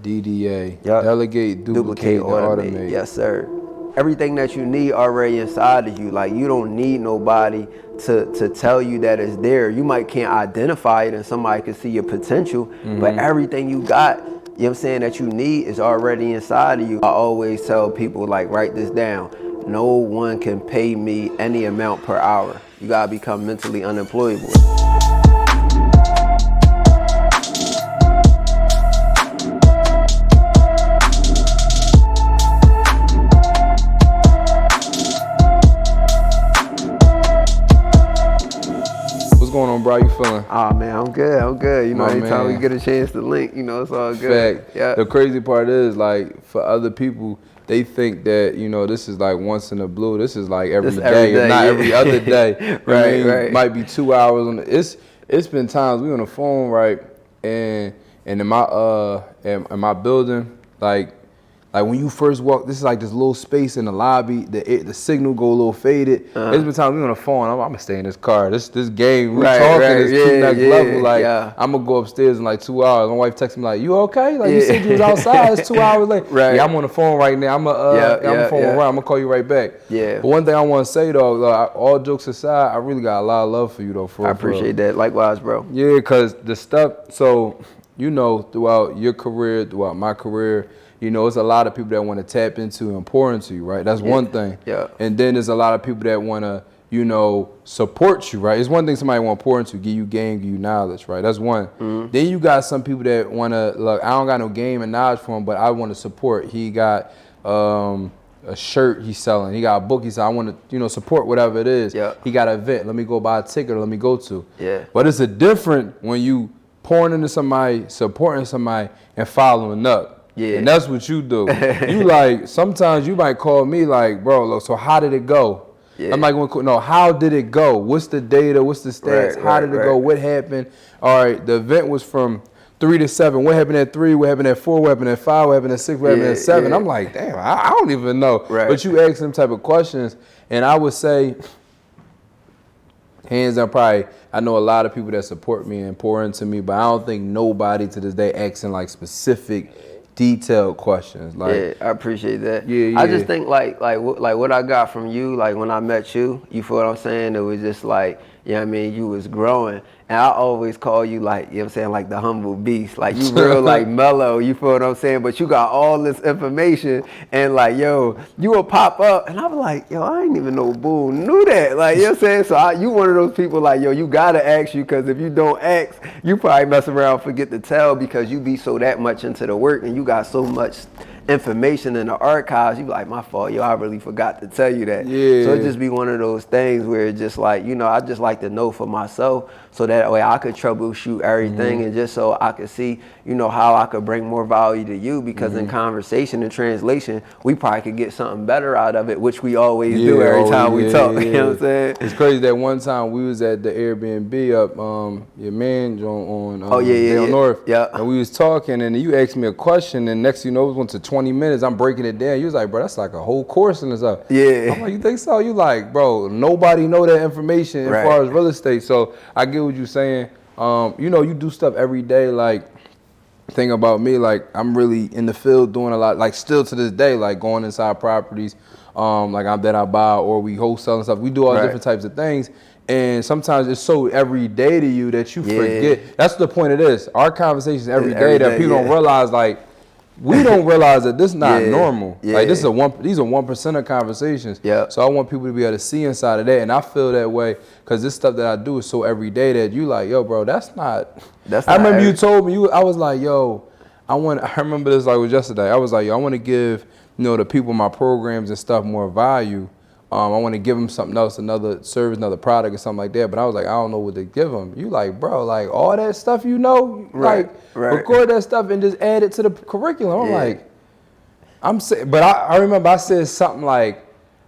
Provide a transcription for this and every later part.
DDA. Yep. Delegate, duplicate, and automate. Yes, sir. Everything that you need already inside of you. Like, you don't need nobody to tell you that it's there. You might can't identify it and somebody can see your potential, but everything you got, you know what I'm saying, that you need is already inside of you. I always tell people, like, write this down. No one can pay me any amount per hour. You gotta become mentally unemployable. What's going on, bro? You feeling? Ah, man, I'm good. You know, anytime we get a chance to link, you know, it's all good. Fact. Yeah. The crazy part is, like, for other people, they think that, you know, this is like once in a blue. This is like every day, if not every other day. Right. Might be 2 hours on the, it's been times we on the phone, right? And in my building, like when you first walk, this is like this little space in the lobby. The signal go a little faded. There's been times we on the phone. I'm gonna stay in this car. This game we talking is too next level. Like I'm gonna go upstairs in like 2 hours. My wife texts me like, "You okay? Like you said you was outside. It's 2 hours late." Yeah, I'm on the phone right now. I'm on the phone around. I'm gonna call you right back. Yeah. But one thing I want to say though, all jokes aside, I really got a lot of love for you though. I appreciate that. Likewise, bro. Yeah, cause the stuff. So you know, throughout your career, throughout my career. You know, it's a lot of people that want to tap into and pour into you, right? That's one thing. Yeah. And then there's a lot of people that want to, you know, support you, right? It's one thing somebody want to pour into, give you game, give you knowledge, right? That's one. Then you got some people that want to, look, I don't got no game and knowledge for him, but I want to support. He got a shirt he's selling. He got a book he's selling. I want to, you know, support whatever it is. Yeah. He got an event. Let me go buy a ticket or let me go to. Yeah. But it's a different when you pouring into somebody, supporting somebody, and following up. Yeah. And that's what you do. You like, sometimes you might call me like, bro, look, so how did it go? Yeah. I'm like, no, how did it go? What's the data? What's the stats? How did it go? What happened? All right, the event was from 3 to 7. What happened at 3? What happened at 4? What happened at 5? What happened at 6? What happened at 7? I'm like, damn, I don't even know. But you ask them type of questions, and I would say, hands down, probably, I know a lot of people that support me and pour into me, but I don't think nobody to this day asking like specific detailed questions. Like, yeah, I appreciate that. Yeah. I just think like what I got from you, like when I met you, you feel what I'm saying? It was just like, you know what I mean, you was growing. And I always call you like, you know what I'm saying, like the humble beast. Like you real like mellow, you feel what I'm saying? But you got all this information and like, yo, you will pop up. And I was like, yo, I ain't even know Boo knew that. Like, you know what I'm saying? So you one of those people like, yo, you gotta ask you, because if you don't ask, you probably mess around, forget to tell, because you be so that much into the work and you got so much information in the archives. You be like, my fault, yo, I really forgot to tell you that. Yeah. So it just be one of those things where it's just like, you know, I just like to know for myself, so that way I could troubleshoot everything, and just so I could see, you know, how I could bring more value to you, because in conversation and translation, we probably could get something better out of it, which we always do every time we talk. You know what I'm saying? It's crazy that one time we was at the Airbnb up, your man on North. Yeah. And we was talking, and you asked me a question, and next thing you know, it went to 20 minutes. I'm breaking it down. You was like, bro, that's like a whole course in this up. Yeah. I'm like, you think so? You like, bro, nobody know that information as far as real estate. So I get what you're saying. You know, you do stuff every day. Like, thing about me, like, I'm really in the field doing a lot, like still to this day, like going inside properties, that I buy, or we wholesale and stuff. We do all different types of things. And sometimes it's so every day to you that you forget. That's the point of this. Our conversations every day that people don't realize, like, we don't realize that this is not normal. Like, these are 1% of conversations. So I want people to be able to see inside of that, and I feel that way because this stuff that I do is so every day that you like, yo, bro, that's not. I remember you told me, I was like, yo, I remember this like it was yesterday. I was like, yo, I want to give, you know, the people in my programs and stuff more value. I want to give them something else, another service, another product or something like that. But I was like, I don't know what to give them. You like, bro, like all that stuff, you know, record that stuff and just add it to the curriculum. I'm saying, but I remember I said something like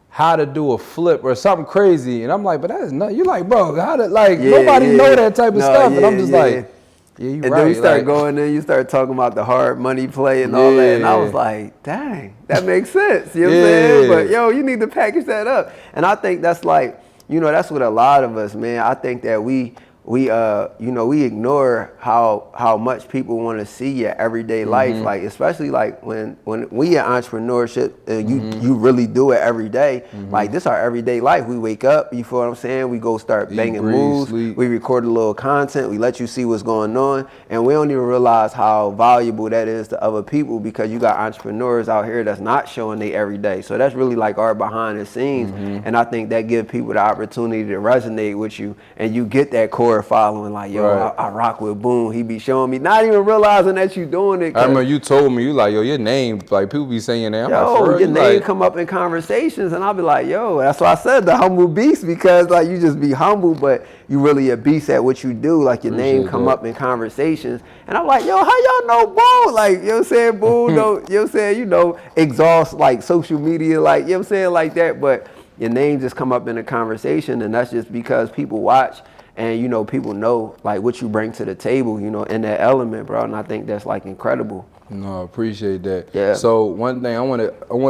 how to do a flip or something crazy. And I'm like, but that's not, you like, bro, how to, like, nobody know that type of stuff. And I'm just like, yeah, you right. And then we start going in, you start talking about the hard money play and all that. And I was like, dang, that makes sense. You know what I'm saying? But yo, you need to package that up. And I think that's like, you know, that's what a lot of us, man. I think that we we we ignore how much people want to see your everyday life, like especially like when we in entrepreneurship and you really do it every day. Like this our everyday life. We wake up, you feel what I'm saying? We go start banging moves, we record a little content, we let you see what's going on, and we don't even realize how valuable that is to other people, because you got entrepreneurs out here that's not showing they every day. So that's really like our behind the scenes, and I think that gives people the opportunity to resonate with you, and you get that core following, like, yo, I rock with Boom. He be showing me, not even realizing that you doing it. I remember you told me, you like, yo, your name, like people be saying that. I'm yo, like, your name come up in conversations, and I'll be like, yo, that's why I said the humble beast, because like you just be humble, but you really a beast at what you do. Like your name come up in conversations, and I'm like, yo, how y'all know Boom? Like, you know what I'm saying, Boom, don't, you know what I'm saying, exhaust like social media, like, you know what I'm saying, like that, but your name just come up in a conversation, and that's just because people watch. And, people know, like, what you bring to the table, in that element, bro. And I think that's, like, incredible. No, I appreciate that. Yeah. So one thing I want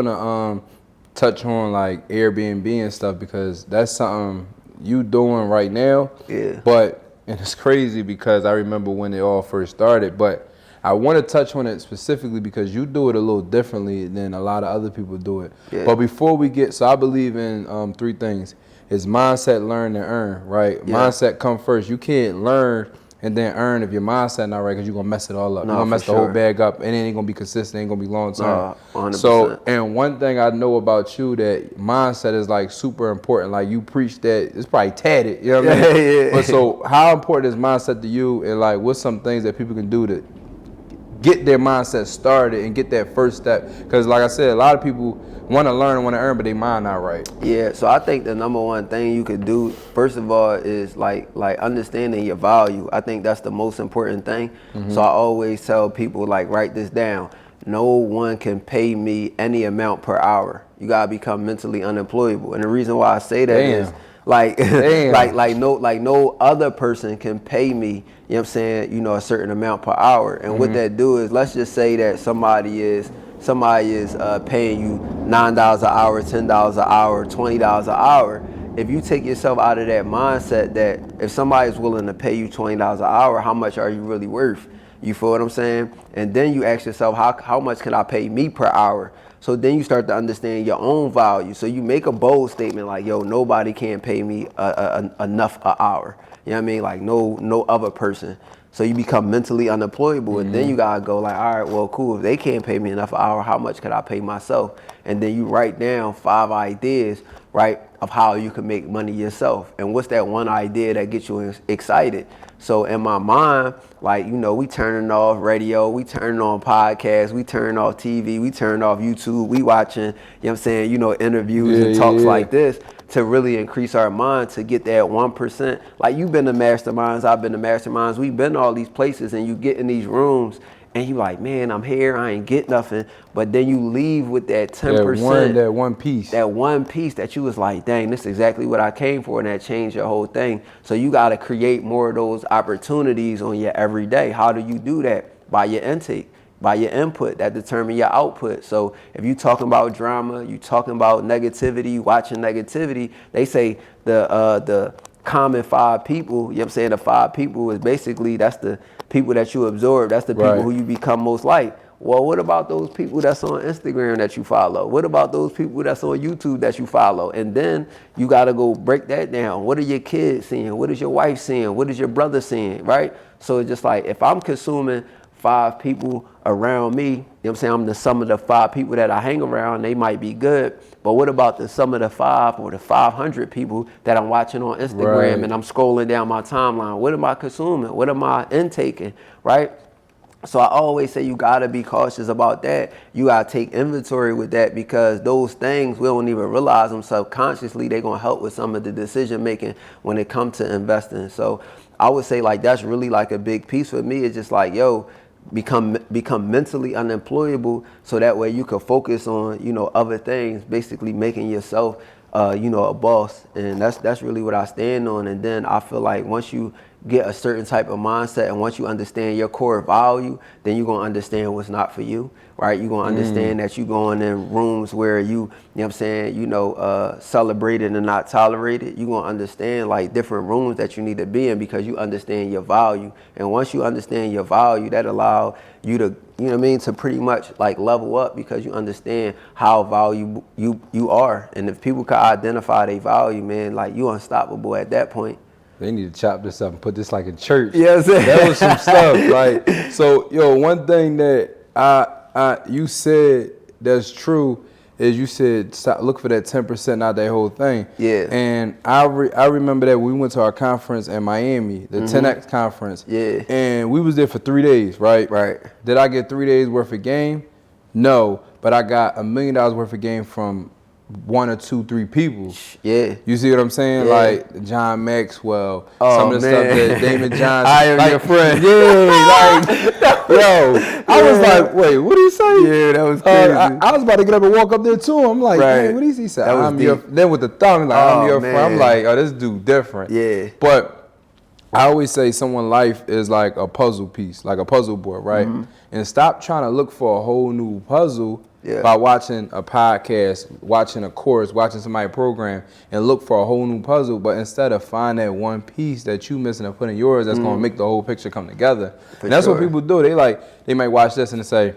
to touch on, like, Airbnb and stuff, because that's something you doing right now. Yeah. And it's crazy because I remember when it all first started. But I want to touch on it specifically because you do it a little differently than a lot of other people do it. Yeah. But before we so I believe in 3 things. It's mindset, learn, and earn, right? Yeah. Mindset come first. You can't learn and then earn if your mindset not right, because you're going to mess it all up. You're going to mess the whole bag up, and it ain't going to be consistent, ain't going to be long term. 100%. So, and one thing I know about you, that mindset is like super important. Like you preach that, it's probably tatted, you know what I mean? Yeah. But so how important is mindset to you, and like what's some things that people can do to get their mindset started and get that first step? Because like I said, a lot of people want to learn and want to earn, but they mind not right. Yeah, so I think the number one thing you could do, first of all, is like understanding your value. I think that's the most important thing. So I always tell people, like, write this down. No one can pay me any amount per hour. You gotta become mentally unemployable. And the reason why I say that is like no other person can pay me, you know what I'm saying, a certain amount per hour. And what that do is, let's just say that somebody is paying you $9 an hour, $10 an hour, $20 an hour. If you take yourself out of that mindset that if somebody's willing to pay you $20 an hour, how much are you really worth? You feel what I'm saying? And then you ask yourself, how much can I pay me per hour? So then you start to understand your own value. So you make a bold statement like, yo, nobody can pay me enough an hour. You know what I mean? Like no other person. So you become mentally unemployable, and then you gotta go like, all right, well, cool. If they can't pay me enough an hour, how much could I pay myself? And then you write down 5 ideas, right, of how you can make money yourself. And what's that one idea that gets you excited? So in my mind, like, we turning off radio, we turning on podcasts, we turning off TV, we turning off YouTube, we watching, you know what I'm saying, interviews and talks like this, to really increase our mind, to get that 1%. Like, you've been to masterminds, I've been to masterminds, we've been to all these places, and you get in these rooms and you like, man, I'm here, I ain't get nothing. But then you leave with that 10%. That one piece. That one piece that you was like, dang, this is exactly what I came for, and that changed your whole thing. So you got to create more of those opportunities on your everyday. How do you do that? By your intake, by your input, that determine your output. So if you talking about drama, you talking about negativity, watching negativity, they say the common 5 people, you know what I'm saying, the 5 people is basically, that's the people that you absorb, that's the people who you become most like. Well, what about those people that's on Instagram that you follow? What about those people that's on YouTube that you follow? And then you got to go break that down. What are your kids seeing? What is your wife seeing? What is your brother seeing, right? So it's just like, if I'm consuming 5 people around me, you know what I'm saying, I'm the sum of the 5 people that I hang around, they might be good, but what about the sum of the 5 or the 500 people that I'm watching on Instagram and I'm scrolling down my timeline? What am I consuming? What am I intaking, right? So I always say you gotta be cautious about that. You gotta take inventory with that, because those things, we don't even realize them subconsciously. They're gonna help with some of the decision making when it comes to investing. So I would say, like, that's really like a big piece for me. It's just like, yo, become mentally unemployable, so that way you can focus on, other things, basically making yourself a boss. And that's really what I stand on. And then I feel like once you get a certain type of mindset, and once you understand your core value, then you're going to understand what's not for you, right? You're going to understand that you're going in rooms where you know what I'm saying, celebrated and not tolerated. You're going to understand like different rooms that you need to be in because you understand your value. And once you understand your value, that allows you to, you know what I mean, to pretty much like level up because you understand how valuable you are. And if people can identify their value, man, like you unstoppable at that point. They need to chop this up and put this like in church. Yes, that was some stuff, right? So, yo, one thing that you said that's true is you said look for that 10%, not that whole thing. Yeah. And I remember that we went to our conference in Miami, the 10X conference. Yeah. And we was there for 3 days, right? Right. Did I get 3 days worth of game? No, but I got $1 million worth of game from 1 or 2, 3 people. Yeah. You see what I'm saying? Yeah. Like John Maxwell, some of the stuff that Damon Johnson. I am your friend. Yeah, like, yo, I was like, wait, what did he say? Yeah, that was crazy. I was about to get up and walk up there to him. I'm like, hey, what did he say? Then with the thumb, like, I'm your friend. I'm like, oh, this dude different. Yeah. But I always say someone's life is like a puzzle piece, like a puzzle board, right? And stop trying to look for a whole new puzzle. Yeah. By watching a podcast, watching a course, watching somebody program, and look for a whole new puzzle. But instead of find that one piece that you missing and put in yours, that's gonna make the whole picture come together. And that's what people do. They might watch this and say,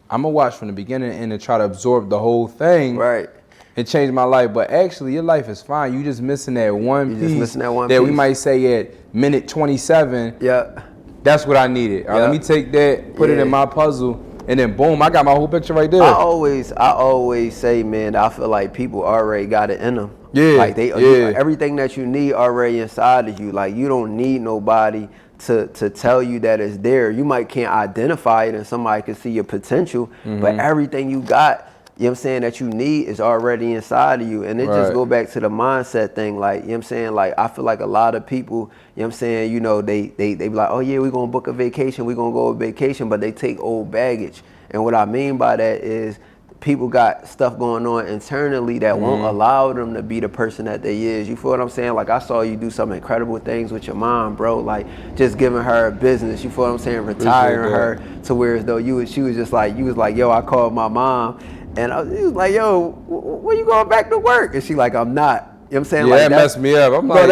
I'm gonna watch from the beginning and then try to absorb the whole thing. Right. And change my life. But actually, your life is fine. You just missing that one piece that we might say at minute 27. Yeah. That's what I needed. All right, let me take that, put it in my puzzle. And then boom, I got my whole picture right there. I always say, man, I feel like people already got it in them. Yeah. Like everything that you need already inside of you. Like you don't need nobody to tell you that it's there. You might can't identify it and somebody can see your potential, but everything you got, you know what I'm saying, that you need is already inside of you. And it just go back to the mindset thing. Like, you know what I'm saying? Like, I feel like a lot of people, you know what I'm saying, you know, they be like, oh yeah, we're going to book a vacation. We're going to go on vacation, but they take old baggage. And what I mean by that is people got stuff going on internally that won't allow them to be the person that they is. You feel what I'm saying? Like I saw you do some incredible things with your mom, bro. Like just giving her a business. You feel what I'm saying? Retiring her to where as though she was just like, you was like, yo, I called my mom. And he was like, yo, when you going back to work? And she like, I'm not. You know what I'm saying? Yeah, like, that messed me up. I'm like,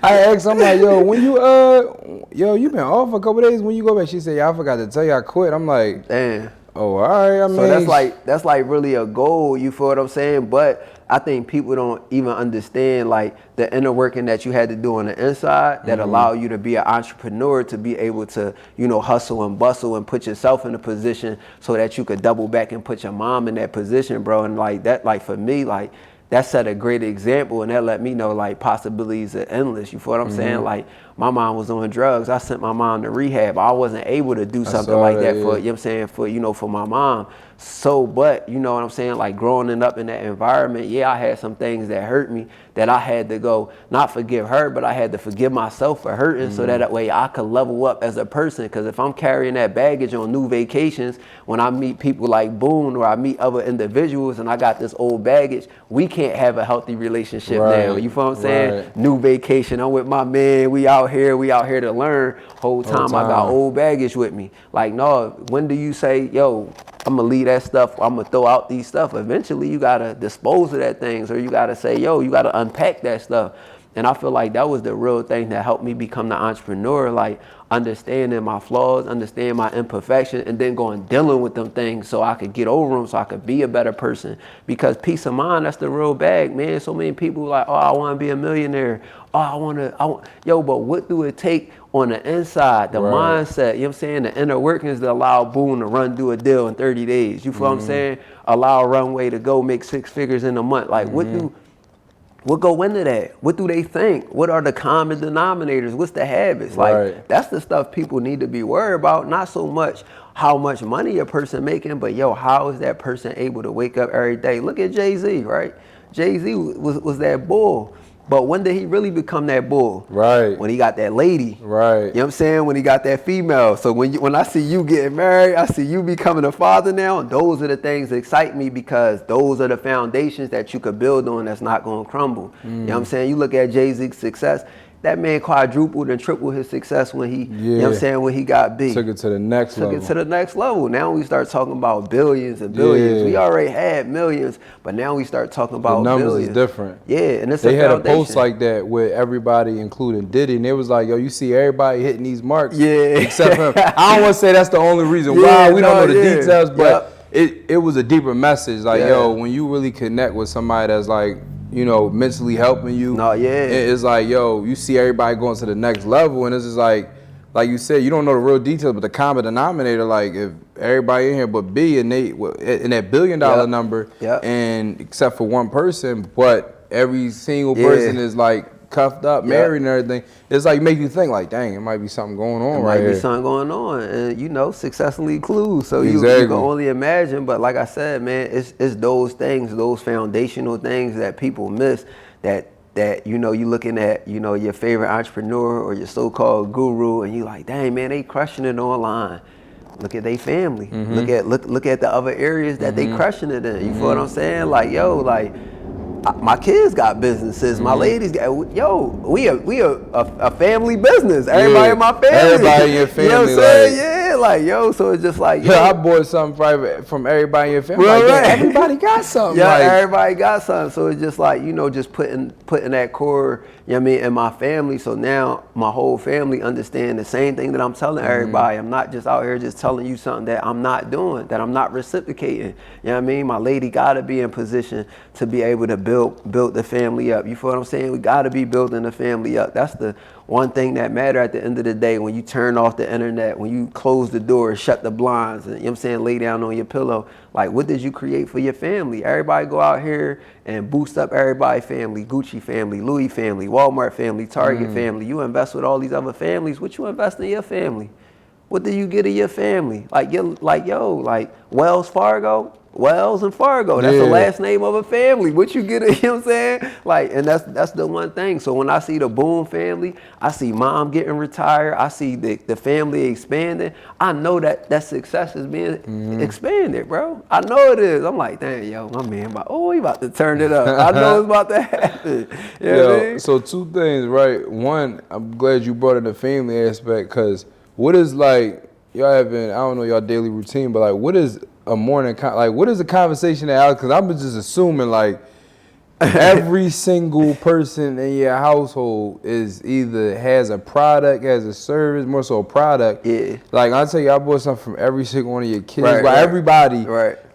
I asked, I'm like, yo, when you been off a couple days, when you go back? She said, yeah, I forgot to tell you I quit. I'm like, damn. Oh, all right. I mean, so that's like really a goal. You feel what I'm saying? But I think people don't even understand like the inner working that you had to do on the inside that allow you to be an entrepreneur, to be able to, you know, hustle and bustle and put yourself in a position so that you could double back and put your mom in that position, bro. And like that, like for me, like that set a great example, and that let me know like possibilities are endless. You feel what I'm saying? Like my mom was on drugs. I sent my mom to rehab. I wasn't able to do something like that for, you know what I'm saying, for, you know, for my mom. So, but you know what I'm saying, like growing up in that environment, yeah, I had some things that hurt me that I had to go, not forgive her, but I had to forgive myself for hurting so that way I could level up as a person. Because if I'm carrying that baggage on new vacations, when I meet people like Boone or I meet other individuals and I got this old baggage, we can't have a healthy relationship now. You feel what I'm saying? New vacation, I'm with my man, we out here to learn. Whole time I got old baggage with me. Like, no, when do you say, yo, I'm gonna leave that stuff, I'm gonna throw out these stuff? Eventually you gotta dispose of that things, or you gotta say, yo, you gotta unpack that stuff. And I feel like that was the real thing that helped me become the entrepreneur, like understanding my flaws, understanding my imperfections, and then going dealing with them things so I could get over them, so I could be a better person. Because peace of mind, that's the real bag, man. So many people like, oh, I wanna be a millionaire. Oh, yo, but what do it take on the inside, the mindset, you know what I'm saying, the inner workings that allow Boone to do a deal in 30 days. You feel what I'm saying? Allow Runway to go make 6 figures in a month. Like what go into that? What do they think? What are the common denominators? What's the habits? Like that's the stuff people need to be worried about. Not so much how much money a person making, but yo, how is that person able to wake up every day? Look at Jay-Z, right? Jay-Z was that bull. But when did he really become that bull? When he got that lady. You know what I'm saying? When he got that female. So when I see you getting married, I see you becoming a father now. Those are the things that excite me, because those are the foundations that you could build on that's not going to crumble. You know what I'm saying? You look at Jay-Z's success. That man quadrupled and tripled his success when he, you know what I'm saying, when he got big. Took it to the next level. Took it to the next level. Now we start talking about billions and billions. We already had millions, but now we start talking about the numbers billions. is different. Yeah, and it's they a foundation. Had a post like that with everybody, including Diddy, and it was like, yo, you see everybody hitting these marks, except for him. I don't want to say that's the only reason why. We don't know the details, but it was a deeper message. Like, yo, when you really connect with somebody that's like, you know, mentally helping you. It's like, yo, you see everybody going to the next level, and it's just like you said, you don't know the real details, but the common denominator, like if everybody in here but B and they in that $1 billion number, and except for one person, but every single person is like cuffed up, married and everything. It's like make you think like, dang, it might be something going on right here. Might be something going on, and you know, successfully clues. So you can only imagine. But like I said, man, it's those things, those foundational things that people miss. That you know, you looking at, you know, your favorite entrepreneur or your so-called guru, and you like, dang man, they crushing it online. Look at their family. Look at the other areas that they crushing it in. You feel what I'm saying? Like, yo, like. My kids got businesses. My ladies got, we a family business. Everybody in my family. Everybody in your family. You know what I'm saying? Like, so it's just like, I bought something private from everybody in your family. Everybody got something. Everybody got something. So it's just like, you know, just putting that core, you know what I mean, in my family. So now my whole family understand the same thing that I'm telling everybody. I'm not just out here just telling you something that I'm not doing, that I'm not reciprocating. You know what I mean? My lady gotta be in position to be able to build the family up. You feel what I'm saying? We got to be building the family up. That's the one thing that matter at the end of the day. When you turn off the internet, when you close the door, shut the blinds, and you know what I'm saying, lay down on your pillow, like what did you create for your family? Everybody go out here and boost up everybody's family, Gucci family, Louis family, Walmart family, Target family. You invest with all these other families. What you invest in your family? What do you get in your family? Like Wells Fargo. Wells and Fargo, that's the last name of a family. What you get, you know what I'm saying? Like, and that's the one thing. So when I see the Boom family, I see mom getting retired, I see the family expanding, I know that success is being expanded, bro. I know it is. I'm like, dang, yo, my man, he about to turn it up. I know it's about to happen. You know what I mean? So two things, right? One, I'm glad you brought in the family aspect, because what is like, y'all having, I don't know y'all daily routine, but like, what is a morning, like what is the conversation that Alex, because I'm just assuming like every single person in your household is either has a product, has a service, more so a product. Like I'll tell you, I bought something from every single one of your kids, everybody.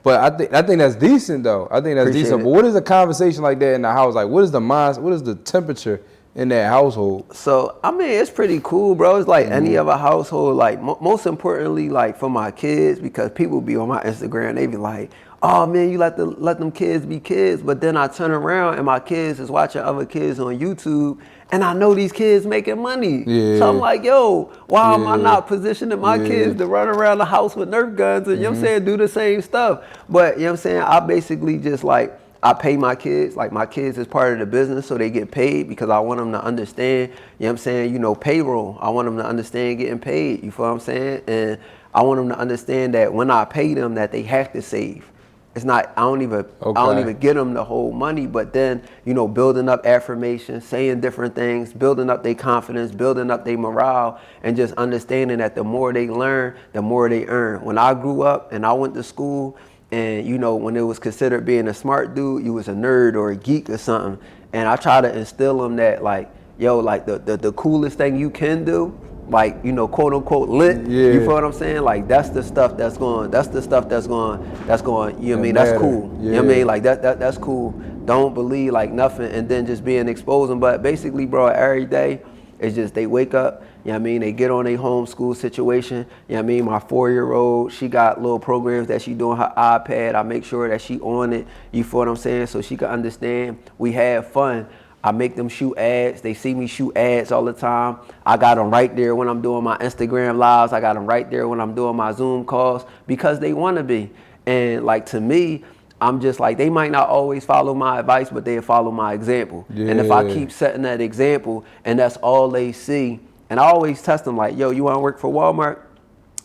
But I think that's decent though. I think that's decent. But what is a conversation like that in the house? Like what is the mindset, what is the temperature in that household? So, I mean, it's pretty cool, bro. It's like any other household. Like, most importantly, like, for my kids, because people be on my Instagram, they be like, oh, man, you let them kids be kids. But then I turn around and my kids is watching other kids on YouTube, and I know these kids making money. So I'm like, yo, why am I not positioning my kids to run around the house with Nerf guns and, you know what I'm saying, do the same stuff? But, you know what I'm saying, I basically just, like, I pay my kids, like my kids is part of the business, so they get paid because I want them to understand, you know what I'm saying, you know, payroll. I want them to understand getting paid, you feel what I'm saying? And I want them to understand that when I pay them that they have to save. It's not, I don't even get them the whole money, but then, you know, building up affirmations, saying different things, building up their confidence, building up their morale, and just understanding that the more they learn, the more they earn. When I grew up and I went to school, and, you know, when it was considered being a smart dude, you was a nerd or a geek or something. And I try to instill them that, like, yo, like, the coolest thing you can do, like, you know, quote unquote lit. You feel what I'm saying? Like, that's the stuff that's going, you know what I mean? That's cool. You know what I mean? Like, that's cool. Don't believe, like, nothing, and then just being exposing. But basically, bro, every day, it's just they wake up, you know what I mean, they get on their homeschool situation, you know what I mean, my 4-year-old, she got little programs that she doing her iPad, I make sure that she on it, you feel what I'm saying, so she can understand, we have fun. I make them shoot ads, they see me shoot ads all the time, I got them right there when I'm doing my Instagram lives, I got them right there when I'm doing my Zoom calls, because they want to be, and like to me, I'm just like, they might not always follow my advice, but they follow my example. And if I keep setting that example and that's all they see, and I always test them like, yo, you want to work for Walmart?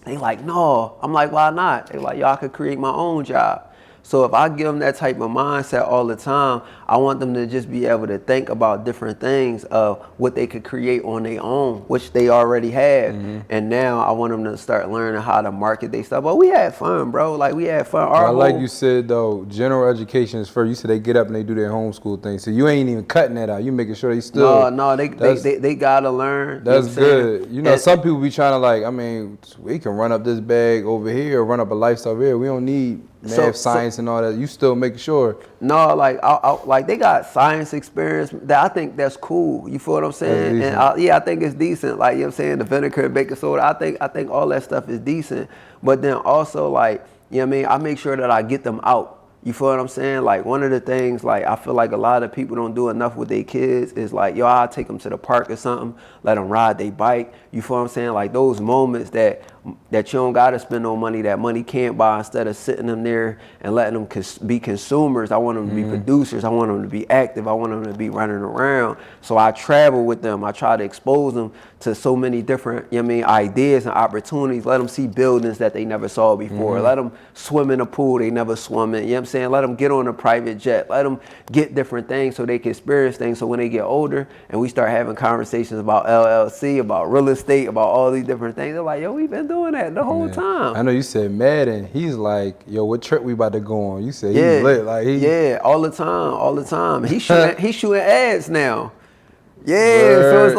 They like, no. I'm like, why not? They like, yo, I could create my own job. So if I give them that type of mindset all the time, I want them to just be able to think about different things of what they could create on their own, which they already have. And now I want them to start learning how to market their stuff. But we had fun, bro. Like, we had fun. Like you said, though, general education is first. You said they get up and they do their homeschool thing. So you ain't even cutting that out. You making sure they still. No, they gotta learn. That's good. You know, some people be trying to, like, I mean, we can run up this bag over here, run up a lifestyle over here. We don't need math, science, and all that. You still make sure. No, like, like they got science experience. That I think that's cool. You feel what I'm saying? And I think it's decent. Like, you know what I'm saying, the vinegar and baking soda. I think all that stuff is decent. But then also, like, you know what I mean, I make sure that I get them out. You feel what I'm saying? Like, one of the things, like, I feel like a lot of people don't do enough with their kids is like, yo, I'll take them to the park or something, let them ride their bike. You feel what I'm saying? Like, those moments that you don't got to spend no money, that money can't buy, instead of sitting them there and letting them be consumers. I want them to be producers. I want them to be active. I want them to be running around. So I travel with them. I try to expose them to so many different, you know what I mean, ideas and opportunities. Let them see buildings that they never saw before. Let them swim in a pool they never swum in. You know what I'm saying? Let them get on a private jet. Let them get different things so they can experience things. So when they get older and we start having conversations about LLC, about real estate, about all these different things, they're like, yo, we've been doing that the whole time. I know you said Madden. He's like, yo, what trip we about to go on? You said he's lit. Like, all the time. He's shooting ads now. Yeah,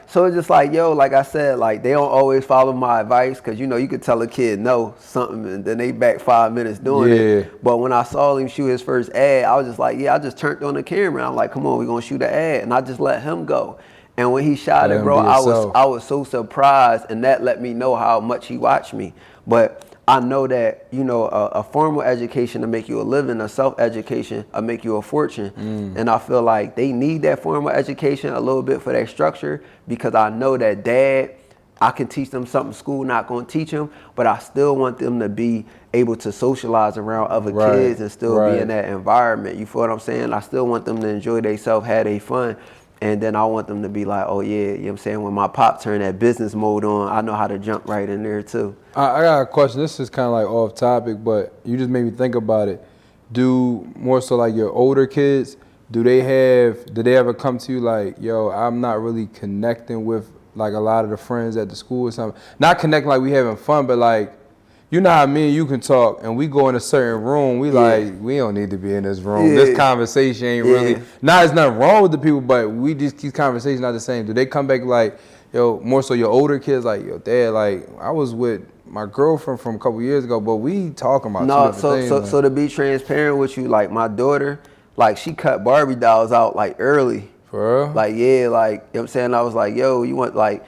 so it's just like, yo, like I said, like, they don't always follow my advice, because, you know, you could tell a kid no something and then they back 5 minutes doing it. But when I saw him shoot his first ad, I was just like, I just turned on the camera. I'm like, come on, we're gonna shoot an ad, and I just let him go. And when he shot it, bro, I was so surprised, and that let me know how much he watched me. But I know that, you know, a formal education to make you a living, a self-education will make you a fortune. And I feel like they need that formal education a little bit for that structure, because I know that I can teach them something school not going to teach them, but I still want them to be able to socialize around other kids and still be in that environment. You feel what I'm saying? I still want them to enjoy themselves, have their fun. And then I want them to be like, oh, yeah, you know what I'm saying? When my pop turned that business mode on, I know how to jump right in there, too. I got a question. This is kind of like off topic, but you just made me think about it. Do more so like your older kids, did they ever come to you like, yo, I'm not really connecting with like a lot of the friends at the school or something? Not connecting like we having fun, but like, you know how me and you can talk, and we go in a certain room, we like, we don't need to be in this room. This conversation ain't really, there's nothing wrong with the people, but we just keep conversations not the same. Do they come back like, yo, more so your older kids, like, yo, dad, like, I was with my girlfriend from a couple years ago, but we talking about two different things. So to be transparent with you, like, my daughter, like, she cut Barbie dolls out, like, early. For real? Like, like, you know what I'm saying? I was like, yo, you want, like,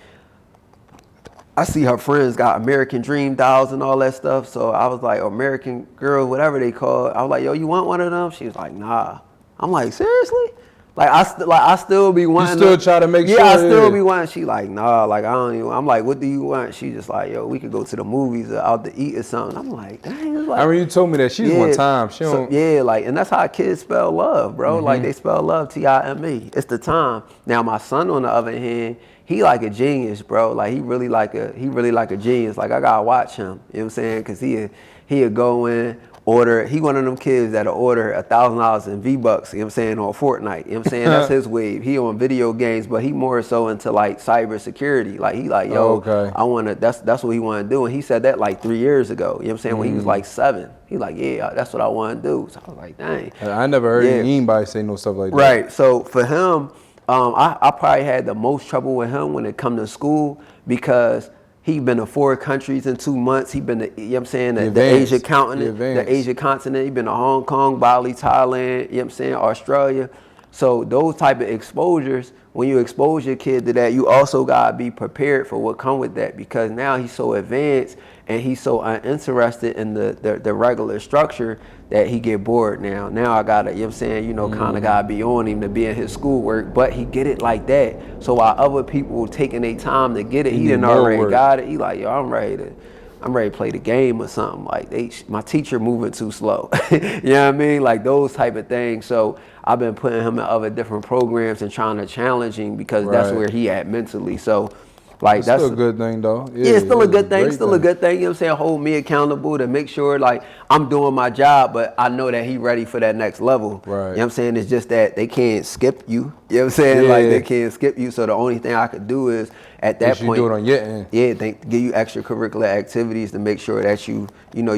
I see her friends got American Dream dolls and all that stuff. So I was like, American Girl, whatever they call it. I was like, yo, you want one of them? She was like, nah. I'm like, seriously? Like, I still be wanting. You still try to make sure? Yeah, I still be wanting. She like, nah, like, I don't even. I'm like, what do you want? She just like, yo, we could go to the movies or out to eat or something. I'm like, dang. Like, I mean, you told me that she's one time. She don't. So, like, and that's how kids spell love, bro. Like, they spell love Time. It's the time. Now, my son, on the other hand, he like a genius, bro. Like, he really like a genius. Like, I gotta watch him. You know what I'm saying? Cause he'll go in, order. He one of them kids that'll order $1,000 in V-Bucks, you know what I'm saying, on Fortnite. You know what I'm saying? That's his wave. He on video games, but he more so into like cybersecurity. Like, he like, yo, I wanna, that's what he wanna do. And he said that like 3 years ago. You know what I'm saying? When he was like 7. He like, yeah, that's what I wanna do. So I was like, dang. I never heard anybody say no stuff like that. Right. So for him, I probably had the most trouble with him when it come to school, because he been to 4 countries in 2 months. He been to, you know what I'm saying, the Asia continent. He been to Hong Kong, Bali, Thailand, you know what I'm saying, Australia. So those type of exposures, when you expose your kid to that, you also gotta be prepared for what come with that, because now he's so advanced and he's so uninterested in the regular structure that he get bored now. Now I gotta, you know what I'm saying, kind of gotta be on him to be in his schoolwork, but he get it like that. So while other people taking their time to get it, he didn't already got it. He like, yo, I'm ready to play the game or something. Like, my teacher moving too slow. You know what I mean? Like, those type of things. So I've been putting him in other different programs and trying to challenge him, because that's where he at mentally. So Like that's still a good thing though. Yeah, it's still a good thing. Still a good thing. You know what I'm saying? Hold me accountable to make sure like I'm doing my job, but I know that he ready for that next level. Right. You know what I'm saying? It's just that they can't skip you. You know what I'm saying? Yeah. Like they can't skip you. So the only thing I could do is at that point, do it on your end. Yeah, they give you extracurricular activities to make sure that you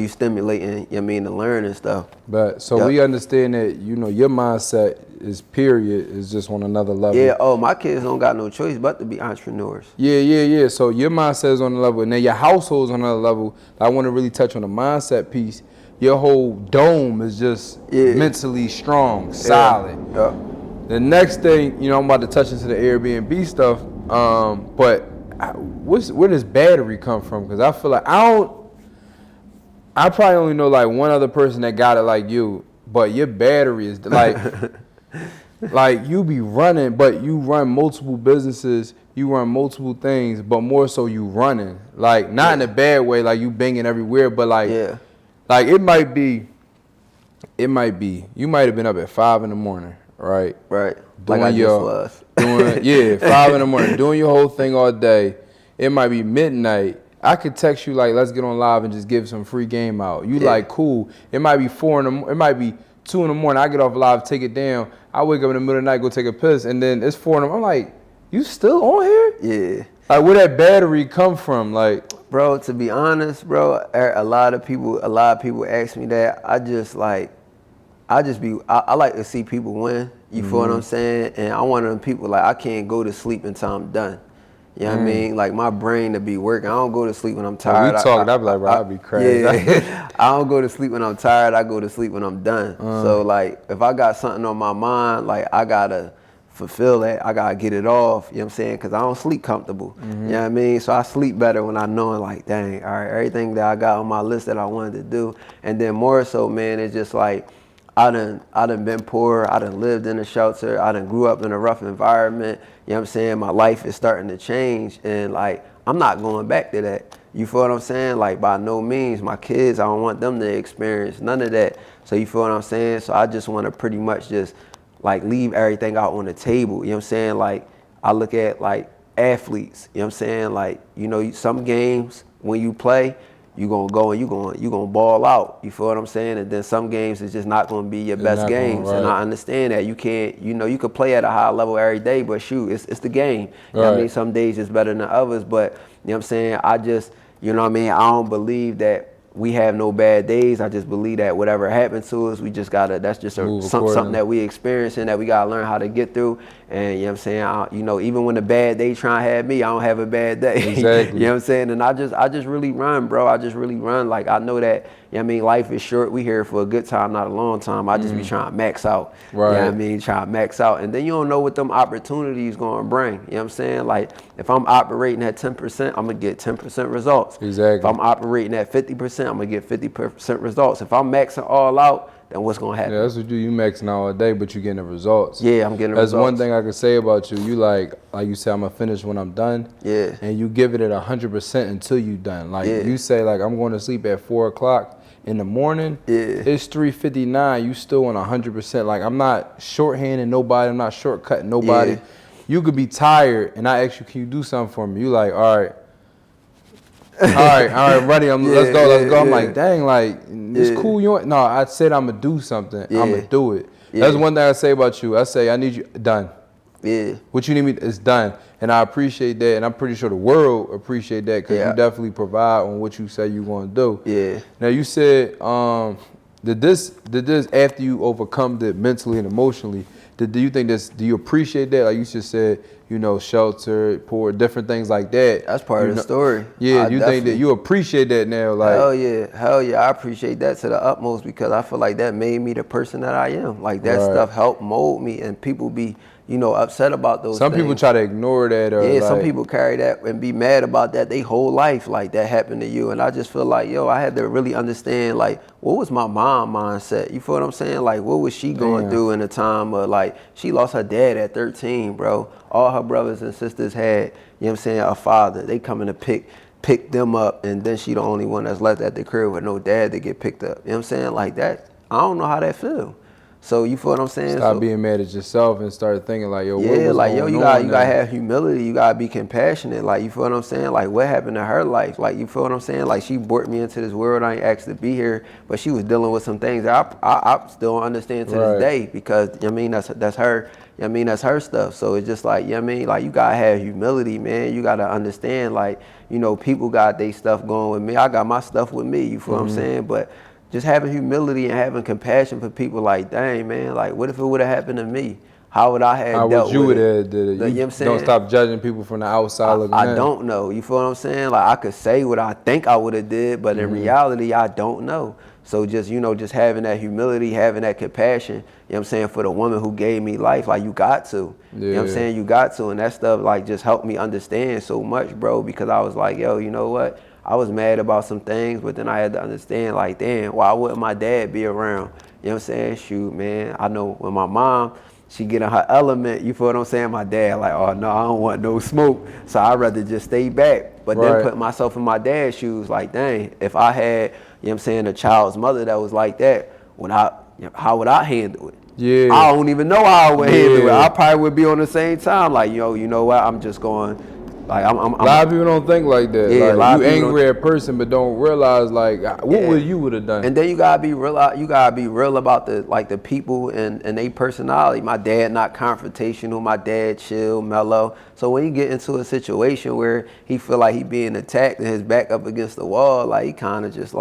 stimulating, you know what I mean, to learn and stuff. But so we understand that, your mindset is just on another level. Yeah, my kids don't got no choice but to be entrepreneurs. Yeah. So your mindset is on the level, and then your household is on another level. I want to really touch on the mindset piece. Your whole dome is just mentally strong, solid. Yeah. The next thing, I'm about to touch into the Airbnb stuff. But where does battery come from? Because I feel like I probably only know like one other person that got it like you, but your battery is like, like you be running, but you run multiple businesses, you run multiple things, but more so you running, like not in a bad way, like you banging everywhere, but like, like it might be, you might have been up at 5 a.m, right? Right. Doing like I just was. 5 a.m, doing your whole thing all day. It might be midnight. I could text you like, let's get on live and just give some free game out. You like, cool. It might be 4 it might be 2 a.m. I get off live, take it down. I wake up in the middle of the night, go take a piss, and then it's 4 a.m. I'm like, you still on here? Yeah. Like, where that battery come from? Like, bro, to be honest, bro, a lot of people ask me that. I like to see people win. You feel what I'm saying? And I'm one of them people, like, I can't go to sleep until I'm done. You know what I mean? Like, my brain to be working. I don't go to sleep when I'm tired. We talking, I'd be like, bro, I'd be crazy. Yeah. I don't go to sleep when I'm tired. I go to sleep when I'm done. So, like, if I got something on my mind, like, I got to fulfill that. I got to get it off. You know what I'm saying? Because I don't sleep comfortable. You know what I mean? So I sleep better when I know, like, dang, all right, everything that I got on my list that I wanted to do. And then more so, man, it's just like, I done been poor, I done lived in a shelter, I done grew up in a rough environment, you know what I'm saying? My life is starting to change, and like, I'm not going back to that. You feel what I'm saying? Like, by no means, my kids, I don't want them to experience none of that. So you feel what I'm saying? So I just want to pretty much just like leave everything out on the table, you know what I'm saying? Like, I look at like athletes, you know what I'm saying? Like, some games when you play, you gonna go and you gonna ball out. You feel what I'm saying? And then some games is just not gonna be your best games. And I understand that. You can't, you could play at a high level every day, but shoot, it's the game. You know what I mean? Some days it's better than others, but you know what I'm saying? I just, you know what I mean? I don't believe that we have no bad days. I just believe that whatever happened to us, we just gotta, that's just something that we experiencing that we gotta learn how to get through. And you know what I'm saying? Even when the bad day trying to have me, I don't have a bad day. Exactly. You know what I'm saying? And I just really run, bro. I just really run. Like, I know that, you know what I mean? Life is short. We here for a good time, not a long time. I just be trying to max out. Right. You know what I mean? Trying to max out. And then you don't know what them opportunities gonna bring. You know what I'm saying? Like, if I'm operating at 10%, I'm gonna get 10% results. Exactly. If I'm operating at 50%, I'm gonna get 50% results. If I'm maxing all out, then what's gonna happen? Yeah, that's what you maxing out all day, but you getting the results. Yeah, I'm getting the results. That's one thing I could say about you. You like you say, I'm gonna finish when I'm done. Yeah. And you give it at 100% until you done. Like you say, like, I'm going to sleep at 4 o'clock in the morning. Yeah. It's 3:59. You still on 100%. Like, I'm not shorthanding nobody. I'm not shortcutting nobody. Yeah. You could be tired, and I ask you, can you do something for me? You like, all right, ready. Let's go. I'm like, dang, like, it's cool. No, I said I'm gonna do something. I'm gonna do it. That's one thing I say about you. I say, I need you done. Yeah. What you need me, it's done. And I appreciate that, and I'm pretty sure the world appreciate that, because you definitely provide on what you say you're gonna do. Yeah. Now, you said, did this after you overcome it mentally and emotionally, do you think do you appreciate that? Like you just said, shelter, poor, different things like that. That's part of the story. Yeah, you think that you appreciate that now? Like, hell yeah, I appreciate that to the utmost, because I feel like that made me the person that I am. Like, that stuff helped mold me, and people be, upset about those Some things. people try to ignore that. Or some people carry that and be mad about that they whole life, like that happened to you. And I just feel like, I had to really understand, like, what was my mom mindset? You feel what I'm saying? Like, what was she going through in a time of, like, she lost her dad at 13, bro. All her brothers and sisters had, a father. They coming to pick them up, and then she the only one that's left at the crib with no dad to get picked up. You know what I'm saying? Like that, I don't know how that feel. So you feel what I'm saying? Stop being mad at yourself and start thinking like, yo, yeah, like, yo, you gotta have humility. You gotta be compassionate. Like, you feel what I'm saying? Like, what happened to her life? Like, you feel what I'm saying? Like, she brought me into this world. I ain't asked to be here, but she was dealing with some things that I still don't understand to this day, because, you know what I mean, that's her. You know what I mean, that's her stuff. So it's just like, you know what I mean? Like, you gotta have humility, man. You gotta understand, like, you know, people got their stuff going with me. I got my stuff with me. You feel what I'm saying? But just having humility and having compassion for people, like, dang, man, like, what if it would have happened to me? How would I have dealt with it? You know what I'm saying? Don't stop judging people from the outside looking in. I don't know. You feel what I'm saying? Like, I could say what I think I would have did, but in reality, I don't know. So just, you know, just having that humility, having that compassion, you know what I'm saying, for the woman who gave me life, like, you got to. Yeah. You know what I'm saying? You got to. And that stuff, like, just helped me understand so much, bro, because I was like, yo, you know what? I was mad about some things, but then I had to understand, like, damn, why wouldn't my dad be around? You know what I'm saying? Shoot, man, I know when my mom, she get in her element, you feel what I'm saying? My dad, like, oh, no, I don't want no smoke. So I'd rather just stay back. But then put myself in my dad's shoes, like, dang, if I had, you know what I'm saying, a child's mother that was like that, how would I handle it? Yeah. I don't even know how I would handle it. I probably would be on the same time, like, yo, you know what? I'm just going. Like, a lot of people don't think like that. Yeah, like, you angry at a person, but don't realize, like, what would you would have done. And then you gotta be real. You gotta be real about the people and their personality. My dad not confrontational. My dad chill, mellow. So when you get into a situation where he feel like he being attacked and his back up against the wall, like, he kind of just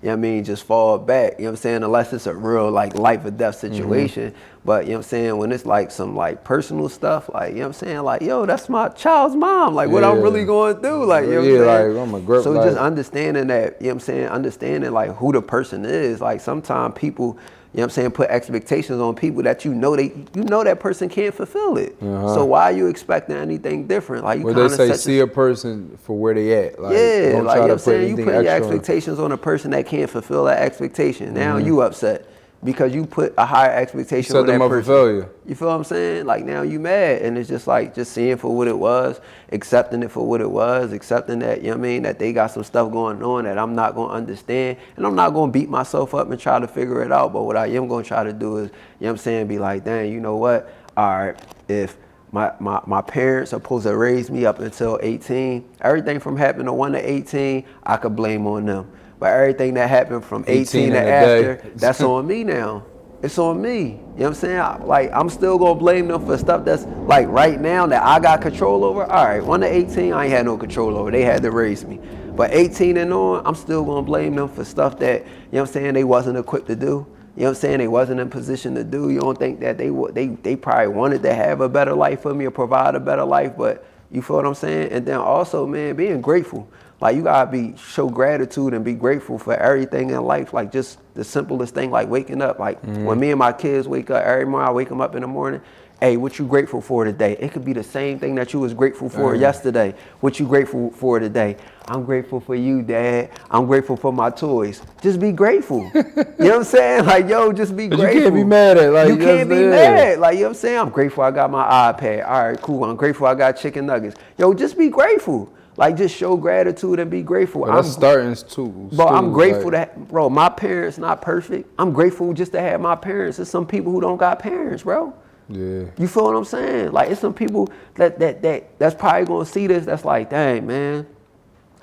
you know what I mean, just fall back, you know what I'm saying, unless it's a real, like, life or death situation. But, you know what I'm saying, when it's, like, some, like, personal stuff, like, you know what I'm saying, like, yo, that's my child's mom, like, what I'm really going through, like, you know what I'm saying? Like, I'm a grip, so just understanding that, you know what I'm saying, understanding, like, who the person is. Like, sometimes people, you know what I'm saying, put expectations on people that you know that person can't fulfill it. So why are you expecting anything different? Like, you they say see a person for where they at. Like, don't like, you know what I'm saying, you put your expectations on a person that can't fulfill that expectation. Now you upset because you put a higher expectation on that person. You feel what I'm saying? Like, now you mad, and it's just like, just seeing for what it was, accepting it for what it was, accepting that, you know what I mean, that they got some stuff going on that I'm not going to understand, and I'm not going to beat myself up and try to figure it out. But what I am going to try to do is, you know what I'm saying, be like, dang, you know what? All right, if my parents are supposed to raise me up until 18, everything from happening to 1 to 18, I could blame on them. But everything that happened from 18 to after, that's on me now. It's on me. You know what I'm saying? I'm still going to blame them for stuff that's, like, right now that I got control over. All right, 1 to 18, I ain't had no control over. They had to raise me. But 18 and on, I'm still going to blame them for stuff that, you know what I'm saying, they wasn't equipped to do. You know what I'm saying? They wasn't in position to do. You don't think that they probably wanted to have a better life for me or provide a better life, but you feel what I'm saying? And then also, man, being grateful. Like, you gotta show gratitude and be grateful for everything in life. Like, just the simplest thing, like waking up. Like, when me and my kids wake up every morning, I wake them up in the morning. Hey, what you grateful for today? It could be the same thing that you was grateful for yesterday. What you grateful for today? I'm grateful for you, Dad. I'm grateful for my toys. Just be grateful. You know what I'm saying? Like, yo, just be grateful. You can't be mad at it. Like, you can't be mad. Like, you know what I'm saying? I'm grateful I got my iPad. All right, cool. I'm grateful I got chicken nuggets. Yo, just be grateful. Like, just show gratitude and be grateful. Well, that's starting too. Bro, I'm grateful that, bro, my parents not perfect. I'm grateful just to have my parents. There's some people who don't got parents, bro. Yeah. You feel what I'm saying? Like, it's some people that's probably gonna see this, that's like, dang, man,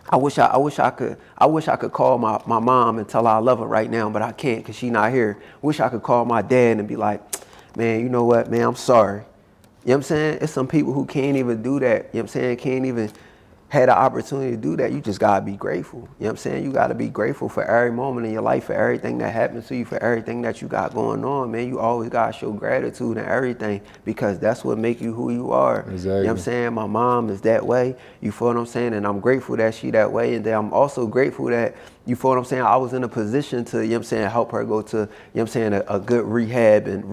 I wish I could call my mom and tell her I love her right now, but I can't because she not here. Wish I could call my dad and be like, man, you know what, man, I'm sorry. You know what I'm saying? It's some people who can't even do that. You know what I'm saying? Can't even had the opportunity to do that. You just gotta be grateful. You know what I'm saying? You gotta be grateful for every moment in your life, for everything that happens to you, for everything that you got going on, man. You always gotta show gratitude and everything, because that's what make you who you are. Exactly. You know what I'm saying? My mom is that way. You feel what I'm saying? And I'm grateful that she that way. And then I'm also grateful that, you feel what I'm saying, I was in a position to, you know what I'm saying, help her go to, you know what I'm saying, a good rehab and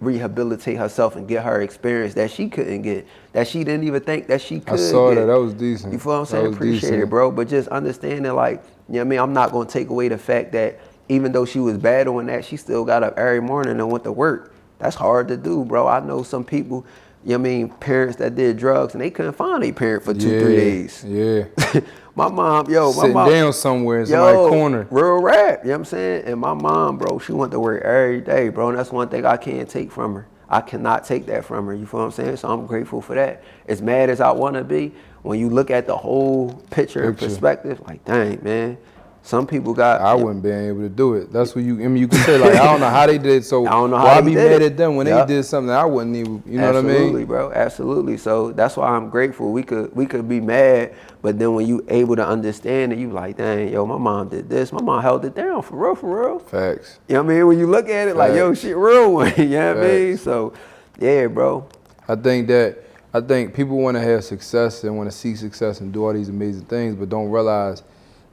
rehabilitate herself and get her experience that she couldn't get, that she didn't even think that she could I saw get. that was decent. You feel what I'm saying? Appreciate it, bro. But just understanding, like, you know what I mean, I'm not going to take away the fact that even though she was battling that, she still got up every morning and went to work. That's hard to do, bro. I know some people, you know what I mean, parents that did drugs and they couldn't find their parent for 2-3 days. Yeah. My mom, sitting down somewhere in somebody's corner. Real rap, you know what I'm saying? And my mom, bro, she went to work every day, bro. And that's one thing I can't take from her. I cannot take that from her, you feel what I'm saying? So I'm grateful for that. As mad as I want to be, when you look at the whole picture and perspective, like, dang, man. Some people got. I wouldn't be able to do it. That's what you. I mean, you can say like, I don't know how they did it. So I don't know how why they be did mad it. at them when they did something I wouldn't even. You know what I mean? Absolutely, bro. Absolutely. So that's why I'm grateful. We could be mad, but then when you able to understand it, you like, dang, yo, my mom did this. My mom held it down for real, for real. Facts. You know what I mean? When you look at it, like, yo, shit, real one. You know what I mean? So, yeah, bro. I think people want to have success and want to see success and do all these amazing things, but don't realize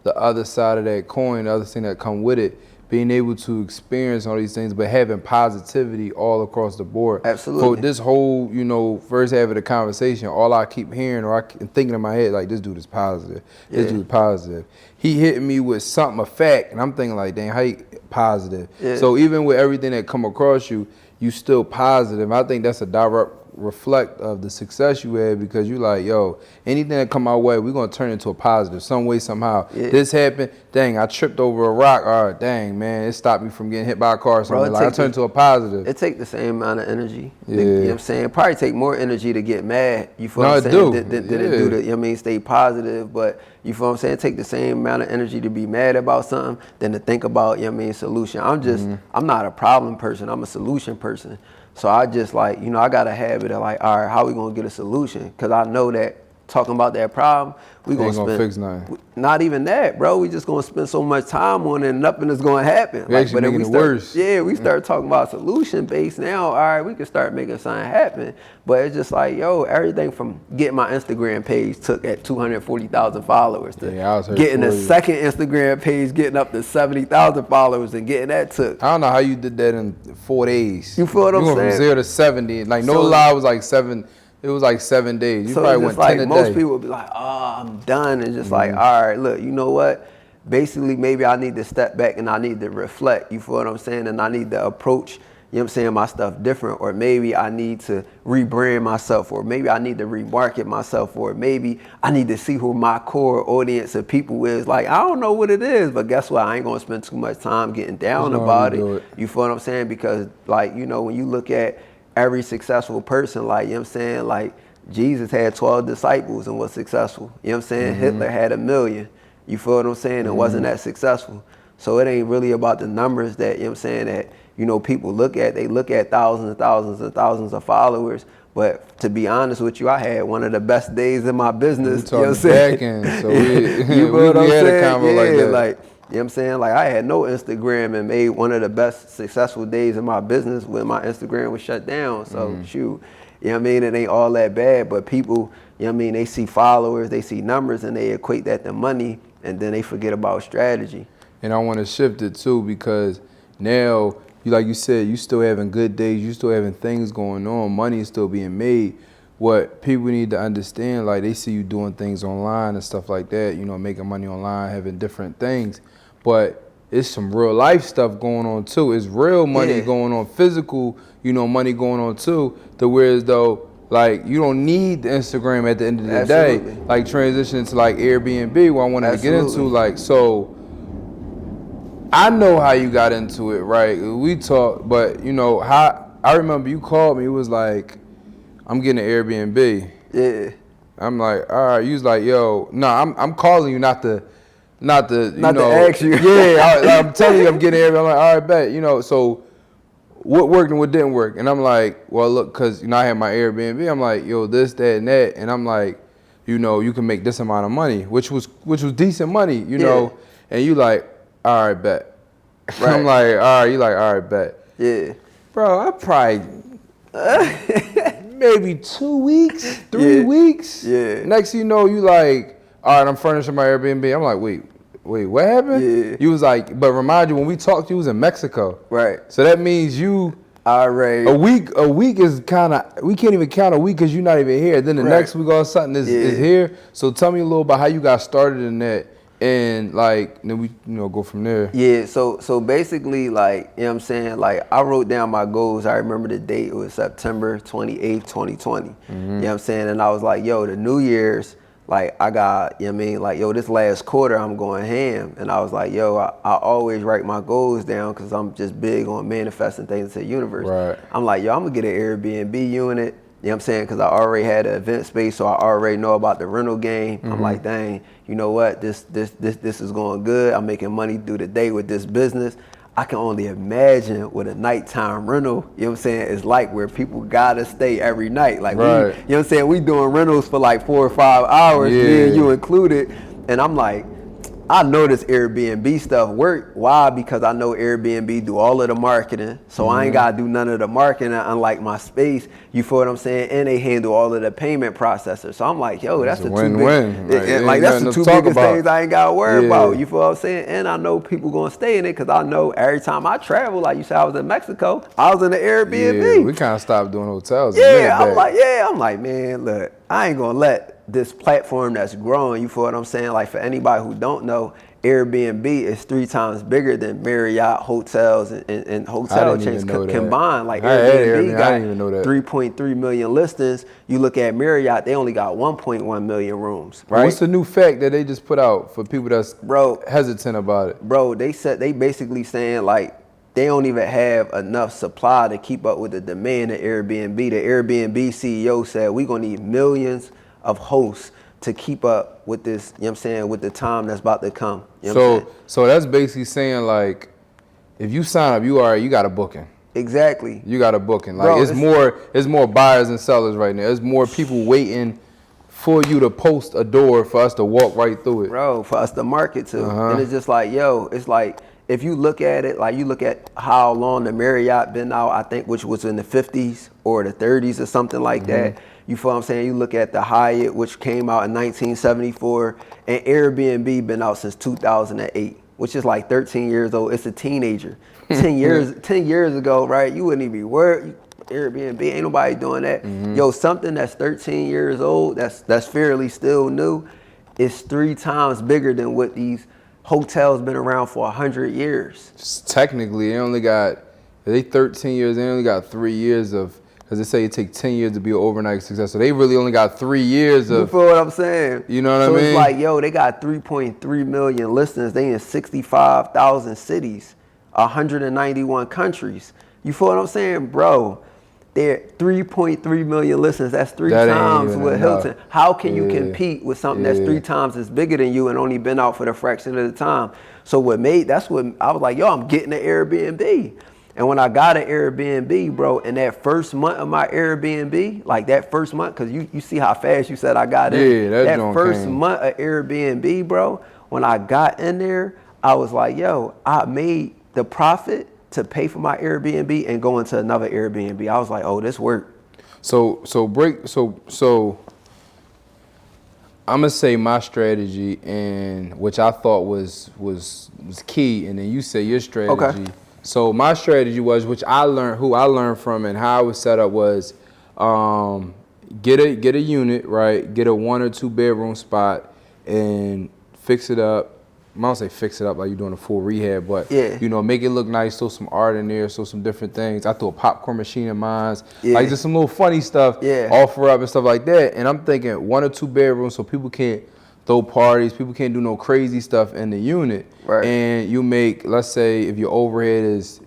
the other side of that coin, the other thing that come with it, being able to experience all these things, but having positivity all across the board. Absolutely. For this whole, first half of the conversation, all I keep hearing or thinking in my head, like, this dude is positive. This dude is positive. He hitting me with something, a fact, and I'm thinking like, dang, how you positive? Yeah. So even with everything that come across you, you still positive. I think that's a direct reflect of the success you had, because you like, yo, anything that come our way, we're gonna turn into a positive some way, somehow. This happened, dang, I tripped over a rock, all right, dang, man, it stopped me from getting hit by a car or something. Like, I turned into a positive. It take the same amount of energy. You know what I'm saying? Probably take more energy to get mad, you feel what I'm saying, than it do to, you know what I mean, stay positive. But you feel what I'm saying? It take the same amount of energy to be mad about something than to think about, you know what I mean, solution. I'm not a problem person, I'm a solution person. So I just like, I got a habit of like, all right, how we gonna get a solution? Because I know that talking about that problem, we gonna fix nothing. Not even that, bro. We just gonna spend so much time on it and nothing is gonna happen. But if we worse. We start talking about solution based now, all right, we can start making something happen. But it's just like, yo, everything from getting my Instagram page took at 240,000 followers to getting a second Instagram page getting up to 70,000 followers and getting that took. I don't know how you did that in 4 days. You feel what I'm saying? You went from 0 to 70. Like, no lie, it was like 7. It was like 7 days. You probably went 10 a day. Most people would be like, oh, I'm done. And just like, all right, look, you know what? Basically, maybe I need to step back and I need to reflect. You feel what I'm saying? And I need to approach, you know what I'm saying, my stuff different. Or maybe I need to rebrand myself. Or maybe I need to remarket myself. Or maybe I need to see who my core audience of people is. Like, I don't know what it is. But guess what? I ain't going to spend too much time getting down about it. You feel what I'm saying? Because, like, when you look at every successful person, like, you know what I'm saying, like Jesus had 12 disciples and was successful. You know what I'm saying? Hitler had 1 million. You feel what I'm saying? And wasn't that successful. So it ain't really about the numbers that, you know what I'm saying, that, people look at. They look at thousands and thousands and thousands of followers. But to be honest with you, I had one of the best days in my business. You know what I'm saying? So we had a combo like that. Like, you know what I'm saying? Like, I had no Instagram and made one of the best successful days in my business when my Instagram was shut down. So, shoot, you know what I mean? It ain't all that bad, but people, you know what I mean? They see followers, they see numbers, and they equate that to money, and then they forget about strategy. And I want to shift it, too, because now, like you said, you still having good days, you still having things going on, money is still being made. What people need to understand, like, they see you doing things online and stuff like that, making money online, having different things. But it's some real life stuff going on too. It's real money going on, physical, money going on too. To whereas though, like, you don't need the Instagram at the end of the day. Like, transitioning to like Airbnb, what I wanted to get into, like, so I know how you got into it, right? We talked, but how I remember you called me. It was like, I'm getting an Airbnb. Yeah. I'm like, all right. You was like, yo, no, I'm calling you not to ask you. Yeah, I'm telling you I'm getting Airbnb. I'm like, all right, bet. So what worked and what didn't work? And I'm like, well, look, because, I had my Airbnb. I'm like, yo, this, that, and that. And I'm like, you can make this amount of money, which was decent money, And you like, all right, bet. Right. I'm like, all right. You like, all right, bet. Yeah. Bro, I probably maybe 2 weeks, 3 weeks. Yeah. Next thing you know, you like, all right, I'm furnishing my Airbnb. I'm like, wait, what happened? Yeah. You was like, but remind you, when we talked, you was in Mexico. Right. So that means you, already. A week is kind of, we can't even count a week because you're not even here. Then the next week or something is here. So tell me a little about how you got started in that. And like, then we, go from there. Yeah, so basically, like, you know what I'm saying? Like, I wrote down my goals. I remember the date. It was September 28th, 2020. You know what I'm saying? And I was like, yo, the New Year's, like I got, you know what I mean, like, yo, this last quarter I'm going ham. And I was like, yo, I always write my goals down because I'm just big on manifesting things to the universe. Right. I'm like, yo, I'm gonna get an Airbnb unit. You know what I'm saying? Because I already had an event space, so I already know about the rental game. I'm like, dang, you know what? This is going good. I'm making money through the day with this business. I can only imagine what a nighttime rental, you know what I'm saying, is like, where people gotta stay every night. Like, right. you know what I'm saying? We doing rentals for like 4 or 5 hours, me and you included. And I'm like, I know this Airbnb stuff work. Why? Because I know Airbnb do all of the marketing. So I ain't got to do none of the marketing, unlike my space. You feel what I'm saying? And they handle all of the payment processors. So I'm like, yo, that's the win-win. that's the two biggest things I ain't got to worry about. You feel what I'm saying? And I know people going to stay in it because I know every time I travel, like you said, I was in Mexico, I was in the Airbnb. Yeah, we kind of stopped doing hotels. I'm like, man, look, I ain't going to let this platform that's growing, you feel what I'm saying? Like, for anybody who don't know, Airbnb is 3 times bigger than Marriott hotels and hotel chains combined. Like, Airbnb got 3.3 million listings. You look at Marriott, they only got 1.1 million rooms. Right? What's the new fact that they just put out for people that's hesitant about it? Bro, they basically saying, like, they don't even have enough supply to keep up with the demand of Airbnb. The Airbnb CEO said, we're going to need millions of hosts to keep up with this, you know what I'm saying, with the time that's about to come. You know so that's basically saying, like, if you sign up, you got a booking. Exactly. You got a booking. Like, bro, it's more buyers and sellers right now. There's more people waiting for you to post a door for us to walk right through it. Bro, for us to market to. And it's just like, yo, it's like, if you look at it, like, you look at how long the Marriott been out, I think, which was in the 50s or the 30s or something like that. You feel what I'm saying? You look at the Hyatt, which came out in 1974, and Airbnb been out since 2008, which is like 13 years old. It's a teenager. 10 years ago, right? You wouldn't even be worried. Airbnb, ain't nobody doing that. Yo, something that's 13 years old, that's fairly still new, is 3 times bigger than what these hotels been around for 100 years. Technically, they 13 years, they only got 3 years of, because they say it takes 10 years to be an overnight success. So they really only got 3 years of. You feel what I'm saying? You know what I mean? So it's like, yo, they got 3.3 million listeners. They in 65,000 cities, 191 countries. You feel what I'm saying? Bro, they're 3.3 million listeners. That's 3 times with Hilton. How can you compete with something that's 3 times as bigger than you and only been out for the fraction of the time? So that's what I was like, yo, I'm getting an Airbnb. And when I got an Airbnb, bro, in that first month of my Airbnb, like that first month, because you see how fast you said I got in. Yeah, that first month of Airbnb, bro, when I got in there, I was like, yo, I made the profit to pay for my Airbnb and go into another Airbnb. I was like, oh, this worked. So I'm gonna say my strategy, and which I thought was key, and then you say your strategy. Okay. So my strategy was, which I learned from, and how I was set up was, get a unit, right? Get a 1 or 2 bedroom spot and fix it up. I don't say fix it up like you're doing a full rehab, but make it look nice. Throw some art in there, throw some different things. I threw a popcorn machine in mine, like just some little funny stuff. Offer up and stuff like that. And I'm thinking 1 or 2 bedrooms so people can't throw parties, people can't do no crazy stuff in the unit. Right. And you make, let's say, if your overhead is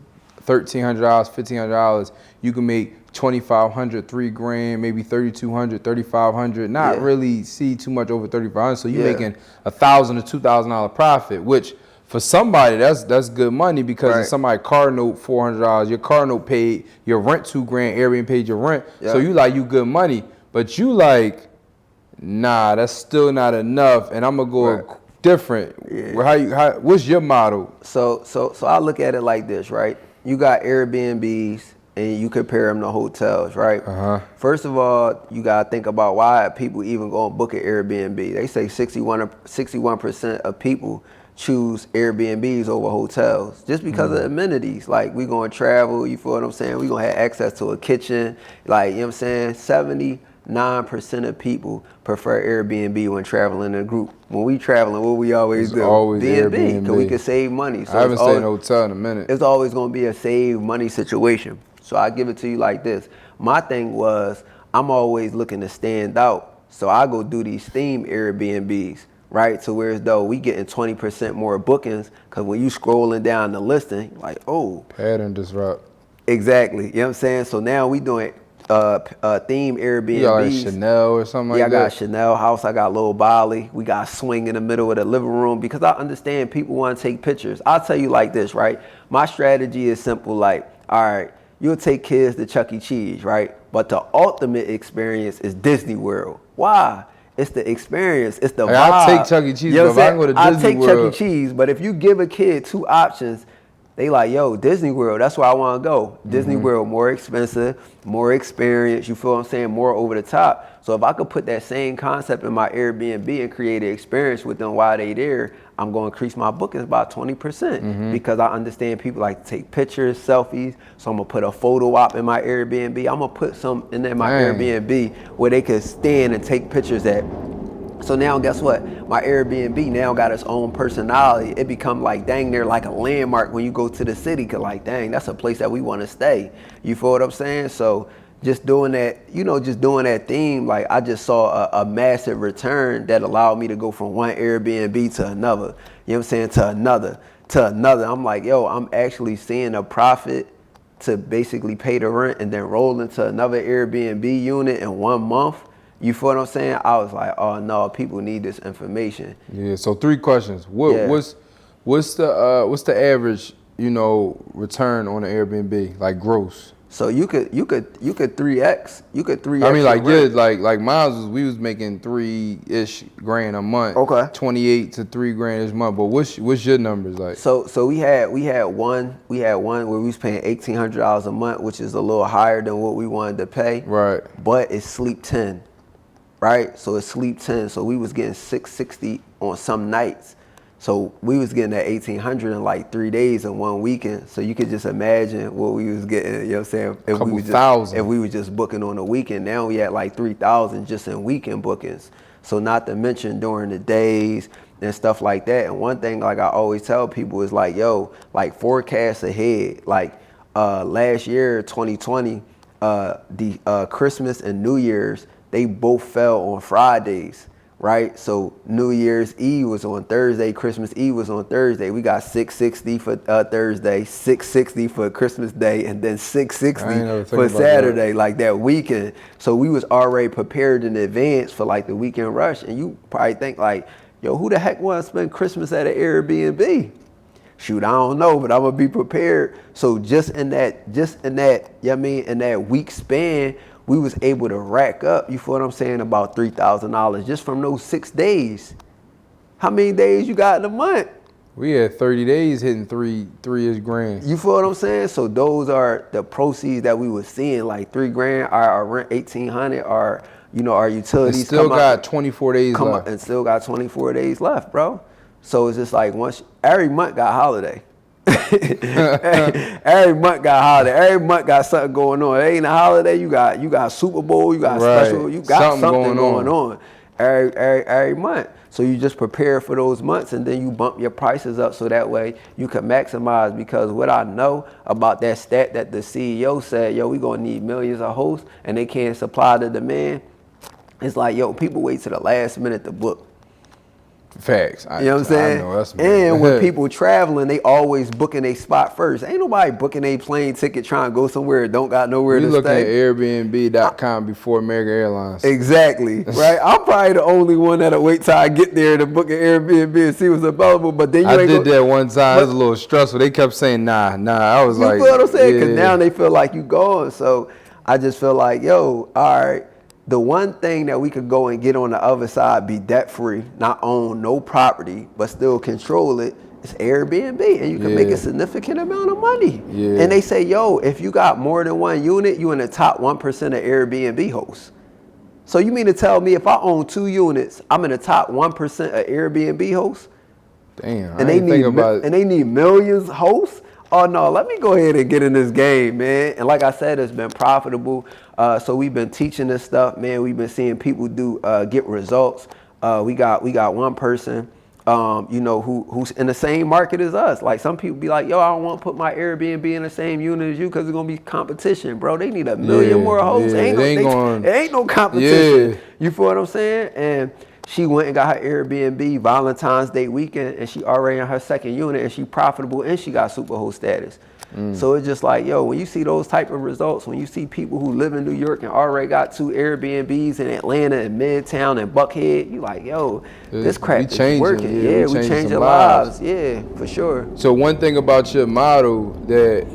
$1,300, $1,500, you can make $2,500, $3,000, maybe $3,200, $3,500. Not really see too much over $3,500. So you're making $1,000 to $2,000 profit, which for somebody that's good money, because if somebody car note $400, your car note paid your rent $2,000, Airbnb paid your rent. So you good money, but you like, nah, that's still not enough, and I'm gonna go different. What's your model? So I look at it like this, right? You got Airbnbs and you compare them to hotels, right? First of all, you gotta think about why people even go and book an Airbnb. They say 61% of people choose Airbnbs over hotels just because of amenities. Like, we gonna travel, you feel what I'm saying? We gonna have access to a kitchen, like, you know what I'm saying? 79% of people prefer Airbnb when traveling in a group. When we traveling, what we always do? Always B&B, because we can save money. So I haven't stayed in a hotel in a minute. It's always going to be a save money situation. So I give it to you like this. My thing was, I'm always looking to stand out So I go do these theme Airbnbs, right? So whereas though we getting 20% more bookings, because when you scrolling down the listing, like, oh. Pattern disrupt. Exactly. You know what I'm saying? So now we doing theme Airbnbs. You got like Chanel or something like that? Yeah, I got Chanel house. I got Lil Bali. We got a swing in the middle of the living room because I understand people want to take pictures. I'll tell you like this, right? My strategy is simple. Like, all right, you'll take kids to Chuck E. Cheese, right? But the ultimate experience is Disney World. Why? It's the experience. It's the vibe. I'll take Chuck E. Cheese, you know but if I can go to Disney World. I'll take Chuck E. Cheese, but if you give a kid two options, they like, yo, Disney World, that's where I want to go. Disney World, more expensive, more experience, you feel what I'm saying, more over the top. So if I could put that same concept in my Airbnb and create an experience with them while they there, I'm going to increase my bookings by 20% because I understand people like to take pictures, selfies. So I'm going to put a photo op in my Airbnb. I'm going to put some in there in my Airbnb where they could stand and take pictures at. So now guess what? My Airbnb now got its own personality. It become like dang near like a landmark when you go to the city. Cause like dang, that's a place that we want to stay. You feel what I'm saying? So just doing that, just doing that theme, like I just saw a massive return that allowed me to go from one Airbnb to another. You know what I'm saying? To another. I'm like, yo, I'm actually seeing a profit to basically pay the rent and then roll into another Airbnb unit in 1 month. You feel what I'm saying? I was like, oh no, people need this information. Yeah. So 3 questions. What's the average, return on an Airbnb, like gross? So you could 3x. You could 3x. I mean, like mine we was making $3-ish grand a month. Okay. 28 to $3 grand each month. But what's your numbers like? So we had one where we was paying $1,800 a month, which is a little higher than what we wanted to pay. Right. But it's sleep 10. Right? So it's sleep 10. So we was getting $660 on some nights. So we was getting that $1,800 in like 3 days and 1 weekend. So you could just imagine what we was getting, you know what I'm saying? If we was just booking on a weekend. Now we had like 3,000 just in weekend bookings. So not to mention during the days and stuff like that. And one thing like I always tell people is like, yo, like forecast ahead. Like last year, 2020, the Christmas and New Year's, they both fell on Fridays, right? So New Year's Eve was on Thursday, Christmas Eve was on Thursday. We got $660 for Thursday, $660 for Christmas Day, and then $660 for Saturday, like that weekend. So we was already prepared in advance for like the weekend rush. And you probably think like, yo, who the heck wants to spend Christmas at an Airbnb? Shoot, I don't know, but I'm gonna be prepared. So just in that, you know what I mean, in that week span, we was able to rack up, you feel what I'm saying, about $3,000 just from those 6 days. How many days you got in a month? We had 30 days hitting three-ish grand. You feel what I'm saying? So those are the proceeds that we were seeing, like $3 grand, our rent $1,800, our utilities. And still got 24 days left. And still got 24 days left, bro. So it's just like every month got holiday. Every month got holiday. Every month got something going on. It ain't a holiday. You got Super Bowl. You got special. You got something going on. Every month. So you just prepare for those months, and then you bump your prices up so that way you can maximize. Because what I know about that stat that the CEO said, yo, we gonna need millions of hosts, and they can't supply the demand. It's like, yo, people wait to the last minute to book. Facts. You know what I'm saying? And when people traveling, they always booking a spot first. Ain't nobody booking a plane ticket trying to go somewhere that don't got nowhere to stay. You looking at Airbnb.com before American Airlines. Exactly. Right? I'm probably the only one that'll wait till I get there to book an Airbnb and see what's available. But then I did that one time. It was a little stressful. They kept saying, nah. I was like, you feel what I'm saying? Because now they feel like you going. So I just feel like, yo, all right. The one thing that we could go and get on the other side, be debt-free, not own no property, but still control it, is Airbnb. And you can make a significant amount of money. Yeah. And they say, yo, if you got more than one unit, you in the top 1% of Airbnb hosts. So you mean to tell me if I own 2 units, I'm in the top 1% of Airbnb hosts? Damn, and they need millions hosts? Oh no, let me go ahead and get in this game, man. And like I said, it's been profitable. So we've been teaching this stuff, man. We've been seeing people get results. We got one person you know, who's in the same market as us. Like some people be like, yo, I don't want to put my Airbnb in the same unit as you because it's gonna be competition, bro. They need a million more hosts. It ain't no competition. You feel what I'm saying? And she went and got her Airbnb Valentine's Day weekend, and she already in her second unit, and she profitable, and she got superhost status. So it's just like, yo, when you see those type of results, when you see people who live in New York and already got 2 Airbnbs in Atlanta and Midtown and Buckhead, you like, yo, this crap is working. Yeah, we changing lives. Yeah, for sure. So one thing about your model that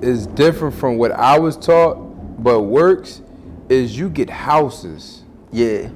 is different from what I was taught but works is you get houses. Yeah.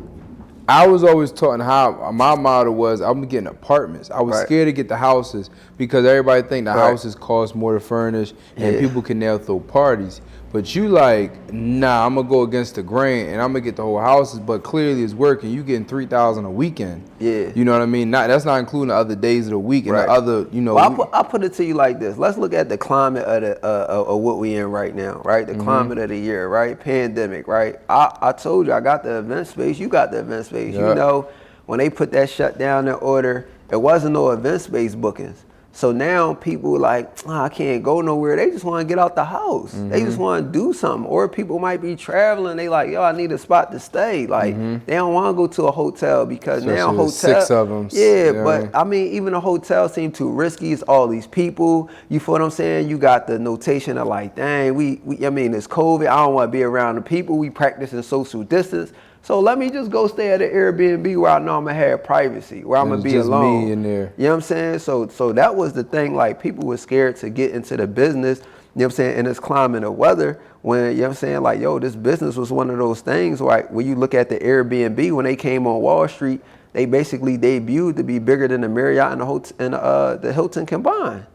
I was always taught how my model was I'm getting apartments. I was scared to get the houses because everybody think the houses cost more to furnish and people can now throw parties. But you like, nah, I'm gonna go against the grain and I'm gonna get the whole houses, but clearly it's working. You getting $3,000 a weekend. Yeah. You know what I mean? That's not including the other days of the week and the other, you know. Well, I'll put it to you like this. Let's look at the climate of what we in right now, right? The climate of the year, right? Pandemic, right? I told you I got the event space, you got the event space. You know, when they put that shutdown in order, it wasn't no event space bookings. So now people like, I can't go nowhere. They just want to get out the house. They just want to do something. Or people might be traveling. They like, yo, I need a spot to stay. Like they don't want to go to a hotel because especially now hotel. 6 of them. Yeah, but I mean, even a hotel seems too risky. It's all these people. You feel what I'm saying? You got the notation of like, dang, I mean, it's COVID. I don't want to be around the people. We practicing social distance. So let me just go stay at an Airbnb where I know I'm gonna have privacy, where I'm gonna be alone. Me in there. You know what I'm saying? So that was the thing. Like people were scared to get into the business. You know what I'm saying? In this climate of weather, when you know what I'm saying, like yo, this business was one of those things. Like when you look at the Airbnb when they came on Wall Street, they basically debuted to be bigger than the Marriott and the Hilton combined.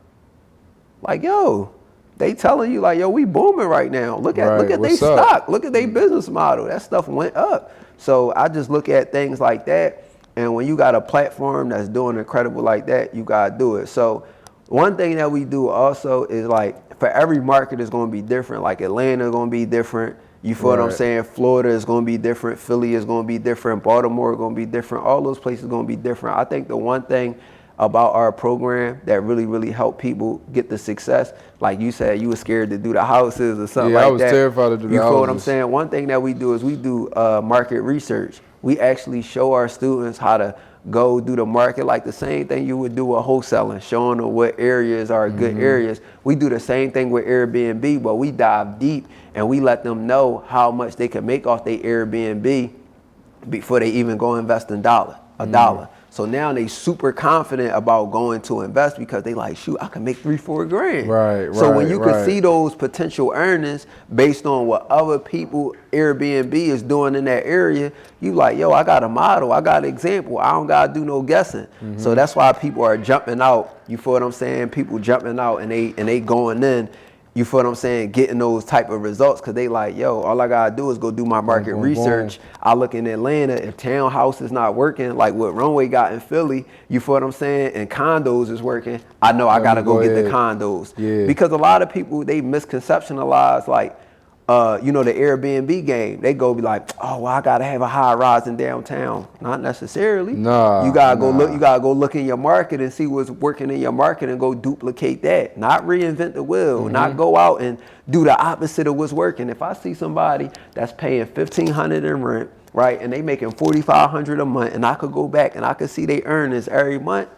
Like yo. They telling you like, yo, we booming right now. Look at their stock. Look at their business model. That stuff went up. So I just look at things like that. And when you got a platform that's doing incredible like that, you got to do it. So one thing that we do also is like, for every market is going to be different. Like Atlanta is going to be different. You feel what I'm saying? Florida is going to be different. Philly is going to be different. Baltimore is going to be different. All those places are going to be different. I think the one thing about our program that really help people get the success, like you said, you were scared to do the houses or something like that. Yeah, I was terrified to do the houses. You feel what I'm saying? One thing that we do is we do market research. We actually show our students how to go do the market, like the same thing you would do with wholesaling, showing them what areas are good areas. We do the same thing with Airbnb, but we dive deep and we let them know how much they can make off their Airbnb before they even go invest in a dollar. So now they super confident about going to invest because they like, shoot, I can make $3-4 grand. Right. So when you can see those potential earnings based on what other people Airbnb is doing in that area, you like, yo, I got a model, I got an example. I don't gotta do no guessing. So that's why people are jumping out. You feel what I'm saying? People jumping out and they going in. You feel what I'm saying? Getting those type of results because they like, yo, all I got to do is go do my market research. I look in Atlanta, if townhouse is not working, like what Runway got in Philly, you feel what I'm saying? And condos is working, I know I got to go get the condos. Yeah. Because a lot of people, they misconceptualize like, you know, the Airbnb game. They go be like, oh, well, I gotta have a high rise in downtown. Not necessarily. Nah. You gotta go look. You gotta go look in your market and see what's working in your market and go duplicate that. Not reinvent the wheel. Not go out and do the opposite of what's working. If I see somebody that's paying $1,500 in rent, right, and they making $4,500 a month, and I could go back and I could see they earnings every month,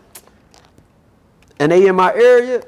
and they in my area.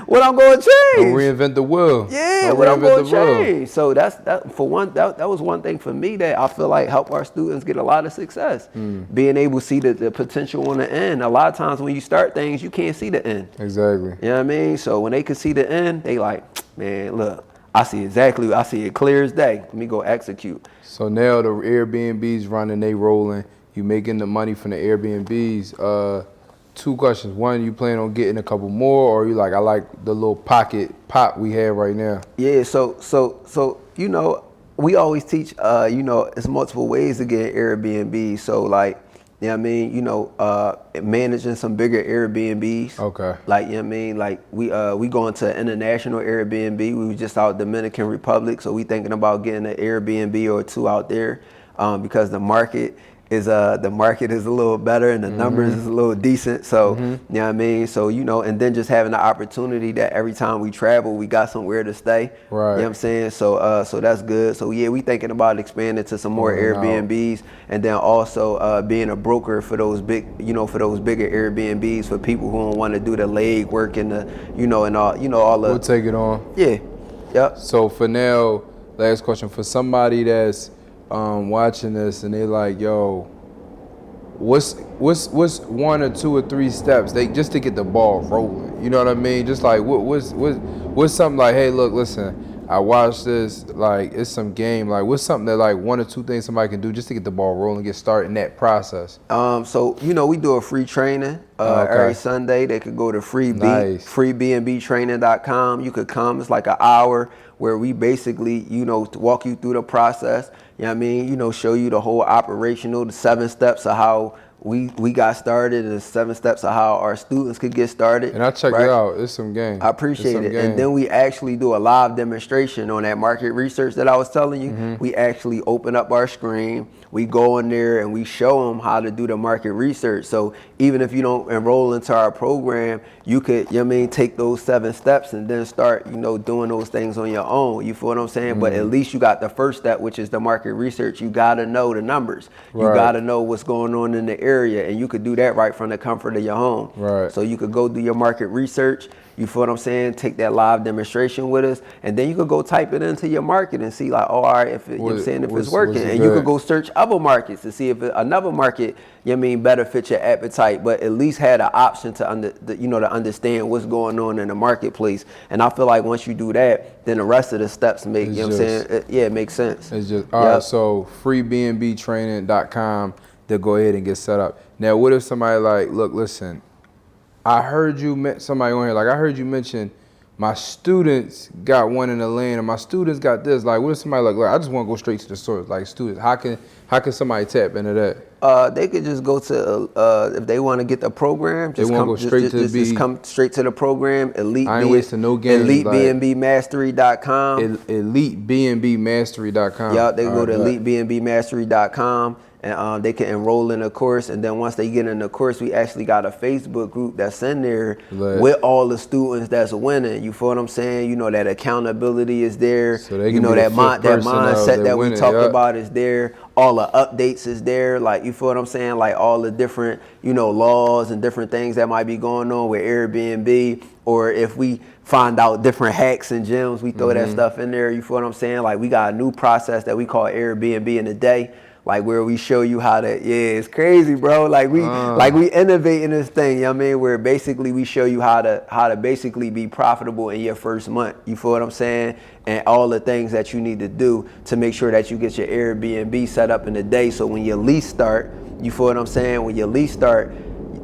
What I'm going to change? Don't reinvent the wheel. Yeah, what I'm going to change. So that was one thing for me that I feel like help our students get a lot of success. Being able to see the potential on the end. A lot of times when you start things, you can't see the end. Exactly. You know what I mean? So when they can see the end, they like, man, look, I see it clear as day. Let me go execute. So now the Airbnbs running, they rolling. You making the money from the Airbnbs. 2 questions. One, you plan on getting a couple more, or you like, I like the little pot we have right now? Yeah, so you know, we always teach, you know, it's multiple ways to get Airbnb. So like, you know what I mean, you know, managing some bigger Airbnbs. Okay. Like, you know what I mean, like we going to international Airbnb. We were just out Dominican Republic, so we thinking about getting an Airbnb or 2 out there because the market is the market is a little better and the numbers is a little decent. So, you know what I mean? So, you know, and then just having the opportunity that every time we travel, we got somewhere to stay. Right. You know what I'm saying? So, so that's good. So yeah, we thinking about expanding to some more Airbnbs, and then also being a broker for those big, you know, for those bigger Airbnbs for people who don't want to do the leg work and the, you know, and all, you know, all the. We'll take it on. Yeah. Yep. So for now, last question for somebody that's watching this and they like, yo, what's 1 or 2 or 3 steps they just to get the ball rolling? You know what I mean? Just like what's something like, hey, look, listen, I watched this, like it's some game. Like what's something that like 1 or 2 things somebody can do just to get the ball rolling, get started in that process? So you know, we do a free training every Sunday. They could go to freebnbtraining.com. You could come. It's like an hour where we basically, you know, walk you through the process. You know what I mean? You know, show you the whole operational, the 7 steps of how we got started, and the 7 steps of how our students could get started. And I checked it out. It's some game. I appreciate it. And then we actually do a live demonstration on that market research that I was telling you. We actually open up our screen. We go in there and we show them how to do the market research. So even if you don't enroll into our program, you could, you know what I mean, take those 7 steps and then start, you know, doing those things on your own. You feel what I'm saying? But at least you got the first step, which is the market research. You got to know the numbers. You got to know what's going on in the area, and you could do that right from the comfort of your home. Right. So you could go do your market research. You feel what I'm saying? Take that live demonstration with us, and then you could go type it into your market and see like, oh, all right, if it, you know what I'm saying, if it's working, and you could go search other markets to see if another market, you know what I mean, better fit your appetite, but at least had an option to to understand what's going on in the marketplace. And I feel like once you do that, then the rest of the steps make, you know what I'm saying? Yeah, it makes sense. It's just all right. So freebnbtraining.com. They'll go ahead and get set up. Now, what if somebody like, look, listen, I heard you somebody on here, like I heard you mention my students got one in the lane and my students got this. Like what if somebody like I just want to go straight to the source, like students, how can somebody tap into that? They could just go to if they want to get the program, just come straight to the program. I ain't wasting no game. EliteBNBmastery.com. EliteBNBmastery.com. Yeah, they go to EliteBNBmastery.com. And they can enroll in a course, and then once they get in the course, we actually got a Facebook group that's in there with all the students that's winning. You feel what I'm saying? You know, that accountability is there. So they can you know, that mindset that we talked about is there. All the updates is there. Like, you feel what I'm saying? Like all the different, you know, laws and different things that might be going on with Airbnb, or if we find out different hacks and gems, we throw that stuff in there. You feel what I'm saying? Like we got a new process that we call Airbnb in a day. Like where we show you how to, it's crazy, bro. Like we innovate in this thing, you know what I mean? Where basically we show you how to basically be profitable in your first month. You feel what I'm saying? And all the things that you need to do to make sure that you get your Airbnb set up in a day. So when your lease start, you feel what I'm saying? When your lease start,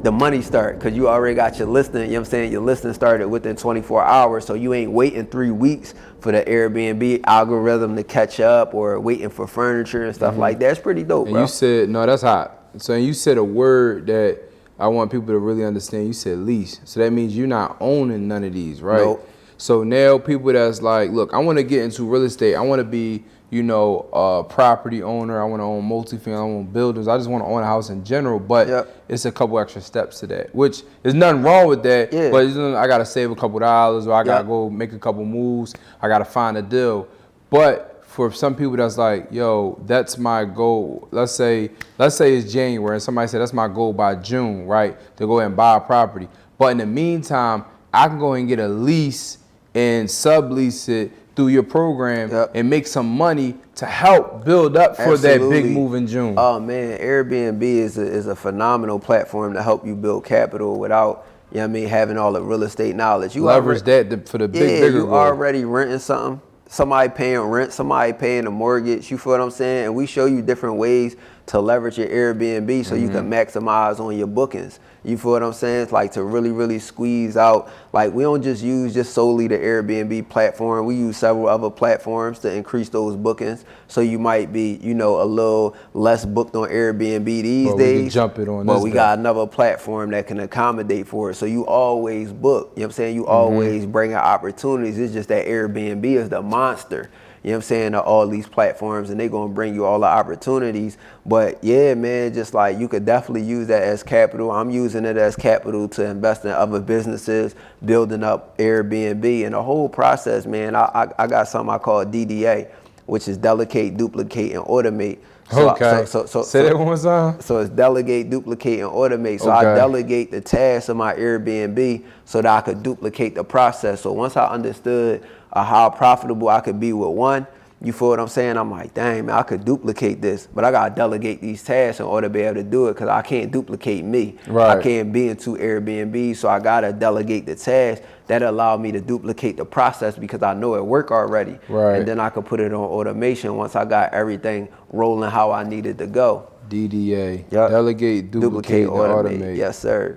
the money start, because you already got your listing, you know what I'm saying? Your listing started within 24 hours, so you ain't waiting 3 weeks for the Airbnb algorithm to catch up or waiting for furniture and stuff like that. It's pretty dope, and bro. You said, no, that's hot. So you said a word that I want people to really understand. You said lease. So that means you're not owning none of these, right? Nope. So now people that's like, look, I want to get into real estate. I want to be, you know, a property owner. I want to own multifamily. I want buildings. I just want to own a house in general. But it's a couple extra steps to that, which there's nothing wrong with that. Yeah. But I got to save a couple dollars, or I got to go make a couple moves. I got to find a deal. But for some people that's like, yo, that's my goal. Let's say it's January and somebody said that's my goal by June, right? To go ahead and buy a property. But in the meantime, I can go and get a lease and sublease it through your program and make some money to help build up for that big move in June. Oh man, Airbnb is a phenomenal platform to help you build capital without, you know what I mean, having all the real estate knowledge. You leverage that for the bigger you goal. Already renting something. Somebody paying rent, somebody paying a mortgage, you feel what I'm saying? And we show you different ways to leverage your Airbnb so you can maximize on your bookings. You feel what I'm saying? It's like to really, really squeeze out. Like we don't just use just solely the Airbnb platform. We use several other platforms to increase those bookings. So you might be, you know, a little less booked on Airbnb these days. We can jump it on. But we got another platform that can accommodate for it. So you always book. You know what I'm saying? You always bring out opportunities. It's just that Airbnb is the monster. You know what I'm saying, of all these platforms, and they're going to bring you all the opportunities. But yeah, man, just like you could definitely use that as capital. I'm using it as capital to invest in other businesses, building up Airbnb. And the whole process, man, I got something I call DDA, which is delegate, duplicate, and automate. So, say that one more time. So it's delegate, duplicate, and automate. So I delegate the tasks of my Airbnb so that I could duplicate the process. So once I understood how profitable I could be with one, you feel what I'm saying? I'm like, dang, man, I could duplicate this, but I got to delegate these tasks in order to be able to do it because I can't duplicate me. Right. I can't be in 2 Airbnbs, so I got to delegate the tasks. That allow me to duplicate the process because I know it work already. Right. And then I could put it on automation once I got everything rolling how I needed to go. DDA. Yep. Delegate, duplicate, and automate. Yes, sir.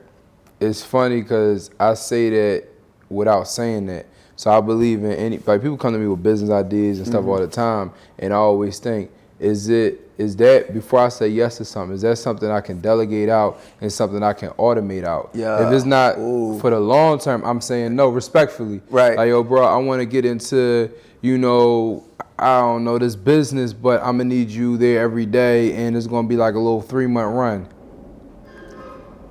It's funny because I say that without saying that. So I believe in like people come to me with business ideas and stuff all the time, and I always think, is that before I say yes to something, is that something I can delegate out and something I can automate out? Yeah. If it's not for the long term, I'm saying no, respectfully. Right. Like, yo, bro, I want to get into, you know, I don't know, this business, but I'm gonna need you there every day, and it's gonna be like a little 3-month run.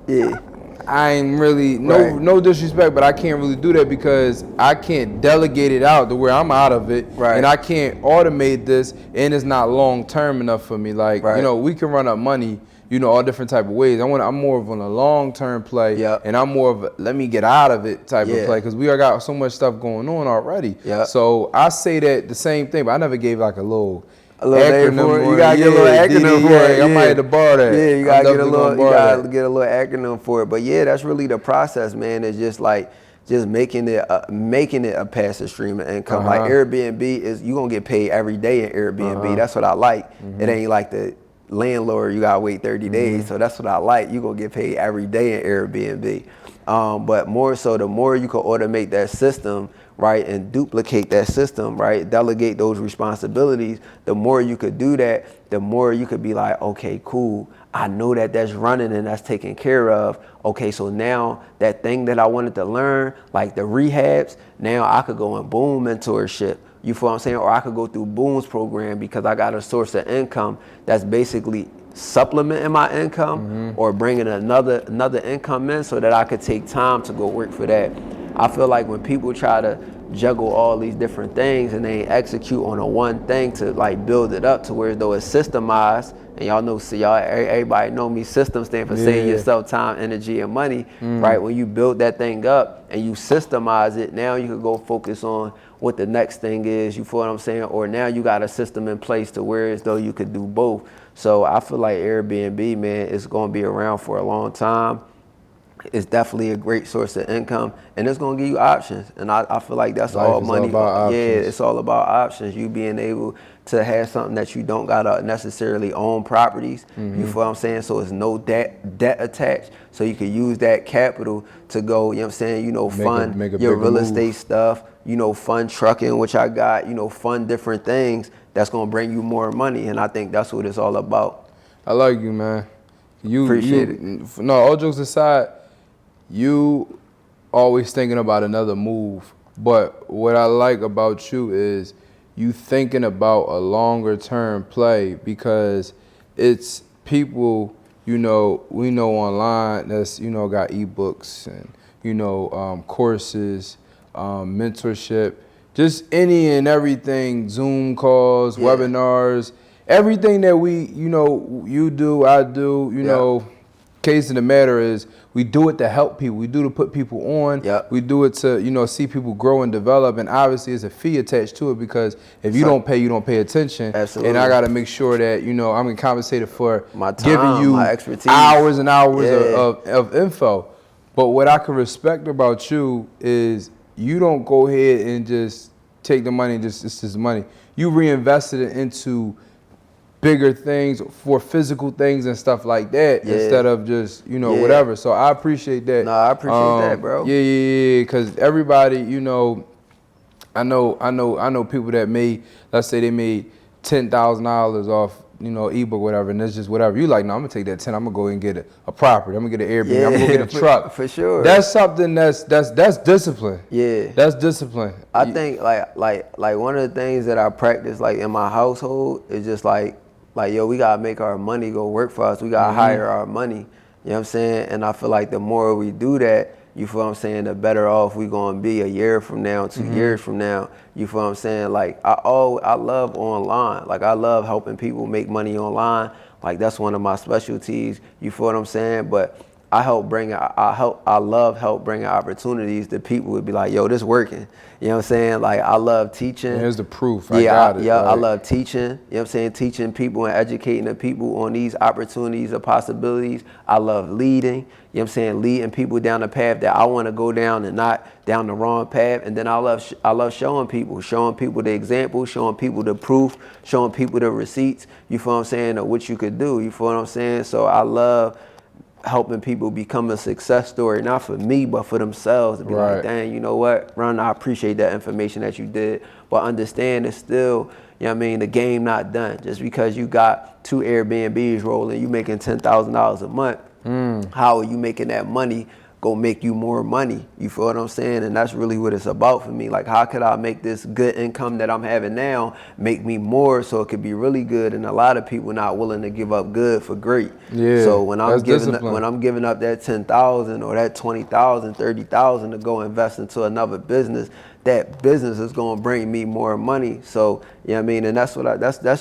Yeah. I ain't really, no disrespect, but I can't really do that because I can't delegate it out to where I'm out of it. Right. And I can't automate this, and it's not long term enough for me. Like, you know, we can run up money, you know, all different type of ways. I'm more of on a long term play, and I'm more of a let me get out of it type of play because we got so much stuff going on already. So I say that the same thing, but I never gave like a little acronym. You gotta get a little acronym for it. I might have to borrow that. Yeah, you gotta get a little acronym for it. But yeah, that's really the process, man. It's just like making it a passive stream of income. Like Airbnb is, you gonna get paid every day in Airbnb. That's what I like. It ain't like the landlord, you gotta wait 30 days. So that's what I like. You gonna get paid every day in Airbnb. But more so, the more you can automate that system, right, and duplicate that system, right, delegate those responsibilities, the more you could do that, the more you could be like, okay, cool, I know that that's running and that's taken care of. Okay, so now that thing that I wanted to learn, like the rehabs, now I could go in Boom mentorship. You feel what I'm saying? Or I could go through Boom's program because I got a source of income that's basically supplementing my income or bringing another income in so that I could take time to go work for that. I feel like when people try to juggle all these different things and they execute on a one thing to like build it up to where though it's systemized, and y'all know, everybody know me, system stand for saving yourself time, energy, and money, right? When you build that thing up and you systemize it, now you can go focus on what the next thing is, you feel what I'm saying? Or now you got a system in place to where as though you could do both. So I feel like Airbnb, man, is going to be around for a long time. It's definitely a great source of income, and it's going to give you options. And I feel like that's all money. It's all about options. You being able to have something that you don't got to necessarily own properties. You feel what I'm saying? So it's no debt attached. So you can use that capital to go, you know what I'm saying, you know, fund your real estate stuff, you know, fund trucking, which I got, you know, fund different things that's going to bring you more money. And I think that's what it's all about. I like you, man. Appreciate it. No, all jokes aside, you always thinking about another move. But what I like about you is you thinking about a longer term play, because it's people, you know, we know online that's, you know, got ebooks and, you know, courses, mentorship, just any and everything, Zoom calls, webinars, everything that we, you know, you do, I do, you know. Case of the matter is we do it to help people. We do it to put people on. We do it to, you know, see people grow and develop. And obviously there's a fee attached to it, because if you don't pay, you don't pay attention. Absolutely. And I got to make sure that, you know, I'm getting compensated for my time, giving you my expertise, hours and hours of info. But what I can respect about you is you don't go ahead and just take the money and just, it's just money. You reinvested it into bigger things for physical things and stuff like that instead of just, you know, whatever. So I appreciate that. No, I appreciate that, bro. Yeah. Because everybody, you know, I know people that made, let's say they made $10,000 off, you know, ebook, whatever, and it's just whatever. You like, no, I'm gonna take that 10. I'm gonna go and get a property. I'm gonna get an Airbnb. I'm gonna go get a truck. For sure. That's something that's discipline. Yeah. That's discipline. I think like one of the things that I practice like in my household is just like yo, we gotta make our money go work for us. We gotta hire our money. You know what I'm saying? And I feel like the more we do that, you feel what I'm saying, the better off we gonna be a year from now, 2 years from now. You feel what I'm saying? Like I love online. Like I love helping people make money online. Like that's one of my specialties. You feel what I'm saying? But I love help bringing opportunities that people would be like, yo, this working. You know what I'm saying? Like I love teaching. Here's the proof. I got it. I love teaching. You know what I'm saying? Teaching people and educating the people on these opportunities or possibilities. I love leading. You know what I'm saying? Leading people down the path that I want to go down and not down the wrong path. And then I love showing people the example, showing people the proof, showing people the receipts. You feel what I'm saying? Of what you could do. You feel what I'm saying? So I love helping people become a success story, not for me, but for themselves. To be like, dang, you know what, Ron, I appreciate that information that you did, but understand it's still, you know what I mean, the game not done. Just because you got 2 Airbnbs rolling, you making $10,000 a month, how are you making that money go make you more money? You feel what I'm saying? And that's really what it's about for me. Like, how could I make this good income that I'm having now make me more so it could be really good? And a lot of people not willing to give up good for great. Yeah. So when I'm giving up that 10,000 or that 20,000, 30,000 to go invest into another business, that business is going to bring me more money. So, you know what I mean? And that's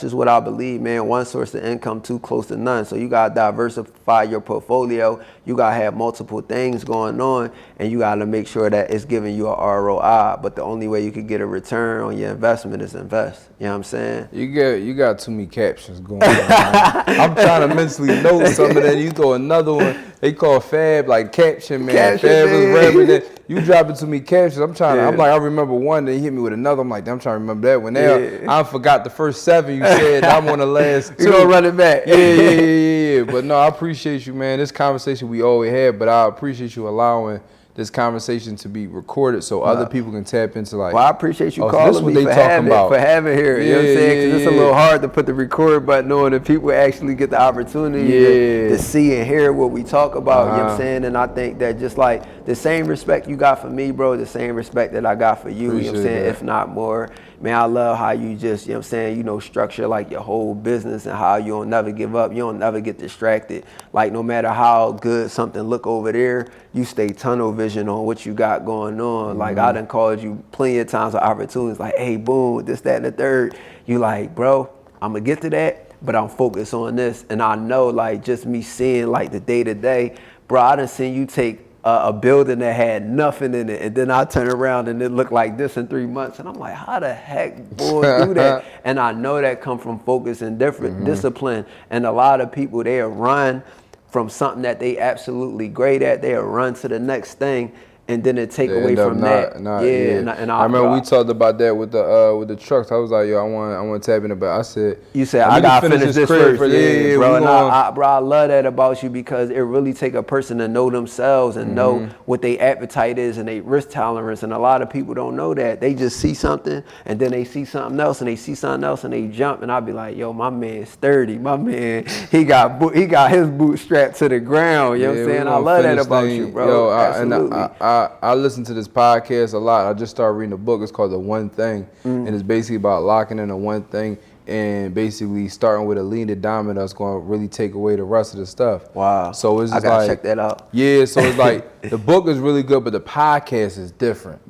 just what I believe, man. One source of income too close to none. So you got to diversify your portfolio. You got to have multiple things going on, and you got to make sure that it's giving you an ROI. But the only way you can get a return on your investment is invest. You know what I'm saying? You got too many captions going on. I'm trying to mentally note some of that. You throw another one. They call Fab like caption, man. Fab is rapping that. You dropping too many captions. I'm like, I remember one, they hit me with another. I'm like, I'm trying to remember that one. Now I forgot the first 7 you said. I'm on the last 2. You gonna run it back? Yeah. But no, I appreciate you, man. This conversation we always had, but I appreciate you allowing this conversation to be recorded so other people can tap into like. Well, I appreciate you calling me for having here. You know what I'm saying? Because it's a little hard to put the record button on and people actually get the opportunity to see and hear what we talk about. You know what I'm saying? And I think that just like the same respect you got for me, bro, the same respect that I got for you, you know what I'm saying? If not more. Man, I love how you just, you know what I'm saying, you know, structure like your whole business and how you don't never give up. You don't never get distracted. Like no matter how good something look over there, you stay tunnel vision on what you got going on. Like I done called you plenty of times with opportunities like, hey, boom, this, that, and the third. You like, bro, I'm gonna get to that, but I'm focused on this. And I know like just me seeing like the day to day, bro, I done seen you take a building that had nothing in it, and then I turn around and it looked like this in 3 months, and I'm like, how the heck boy do that? And I know that come from focus and different discipline. And a lot of people, they'll run from something that they absolutely great at, they'll run to the next thing, and then it take away from that. And I remember we talked about that with the trucks. I was like, yo, I want to tap in, but I said, you said I gotta finish this first, bro. And I love that about you because it really take a person to know themselves and know what their appetite is and their risk tolerance. And a lot of people don't know that. They just see something and then they see something else and they see something else and they jump. And I'll be like, yo, my man's sturdy. My man, he got his boot strapped to the ground. You know what I'm saying? I love that about you, bro. Yo, absolutely. I listen to this podcast a lot. I just started reading a book. It's called The One Thing. And it's basically about locking in the one thing and basically starting with a lean to domino that's going to really take away the rest of the stuff. Wow. So it's just I gotta check that out. Yeah, so it's like the book is really good, but the podcast is different.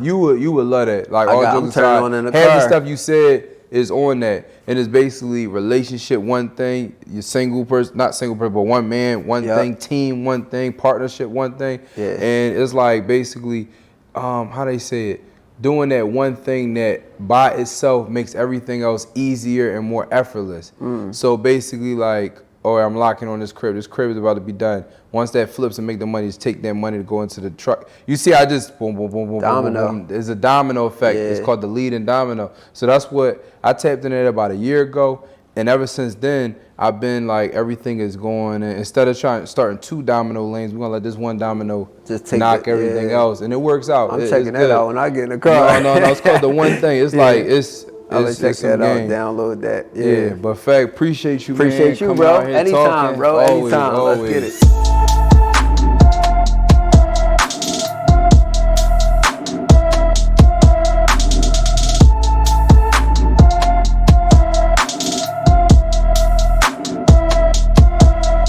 You would love that. Like all jokes aside, half the stuff you said is on that. And it's basically relationship, one thing, you're single person, not single person, but one man, one thing, team, one thing, partnership, one thing. Yeah. And it's like basically, how they say it, doing that one thing that by itself makes everything else easier and more effortless. So basically like, I'm locking on this crib is about to be done. Once that flips and make the money, just take that money to go into the truck. You see, I just boom, boom, boom, boom, domino. Boom, boom. There's a domino effect. It's called the lead and domino. So that's what I tapped into it about a year ago. And ever since then, I've been like, everything is going, and instead of starting 2 domino lanes, we're gonna let this one domino just knock everything else, and it works out. I'm checking that out when I get in the car. No, it's called the one thing. It's like, I'll check that out, download that. Yeah, but fact, appreciate you, man. Appreciate you, bro. Anytime, bro. Anytime. Let's get it.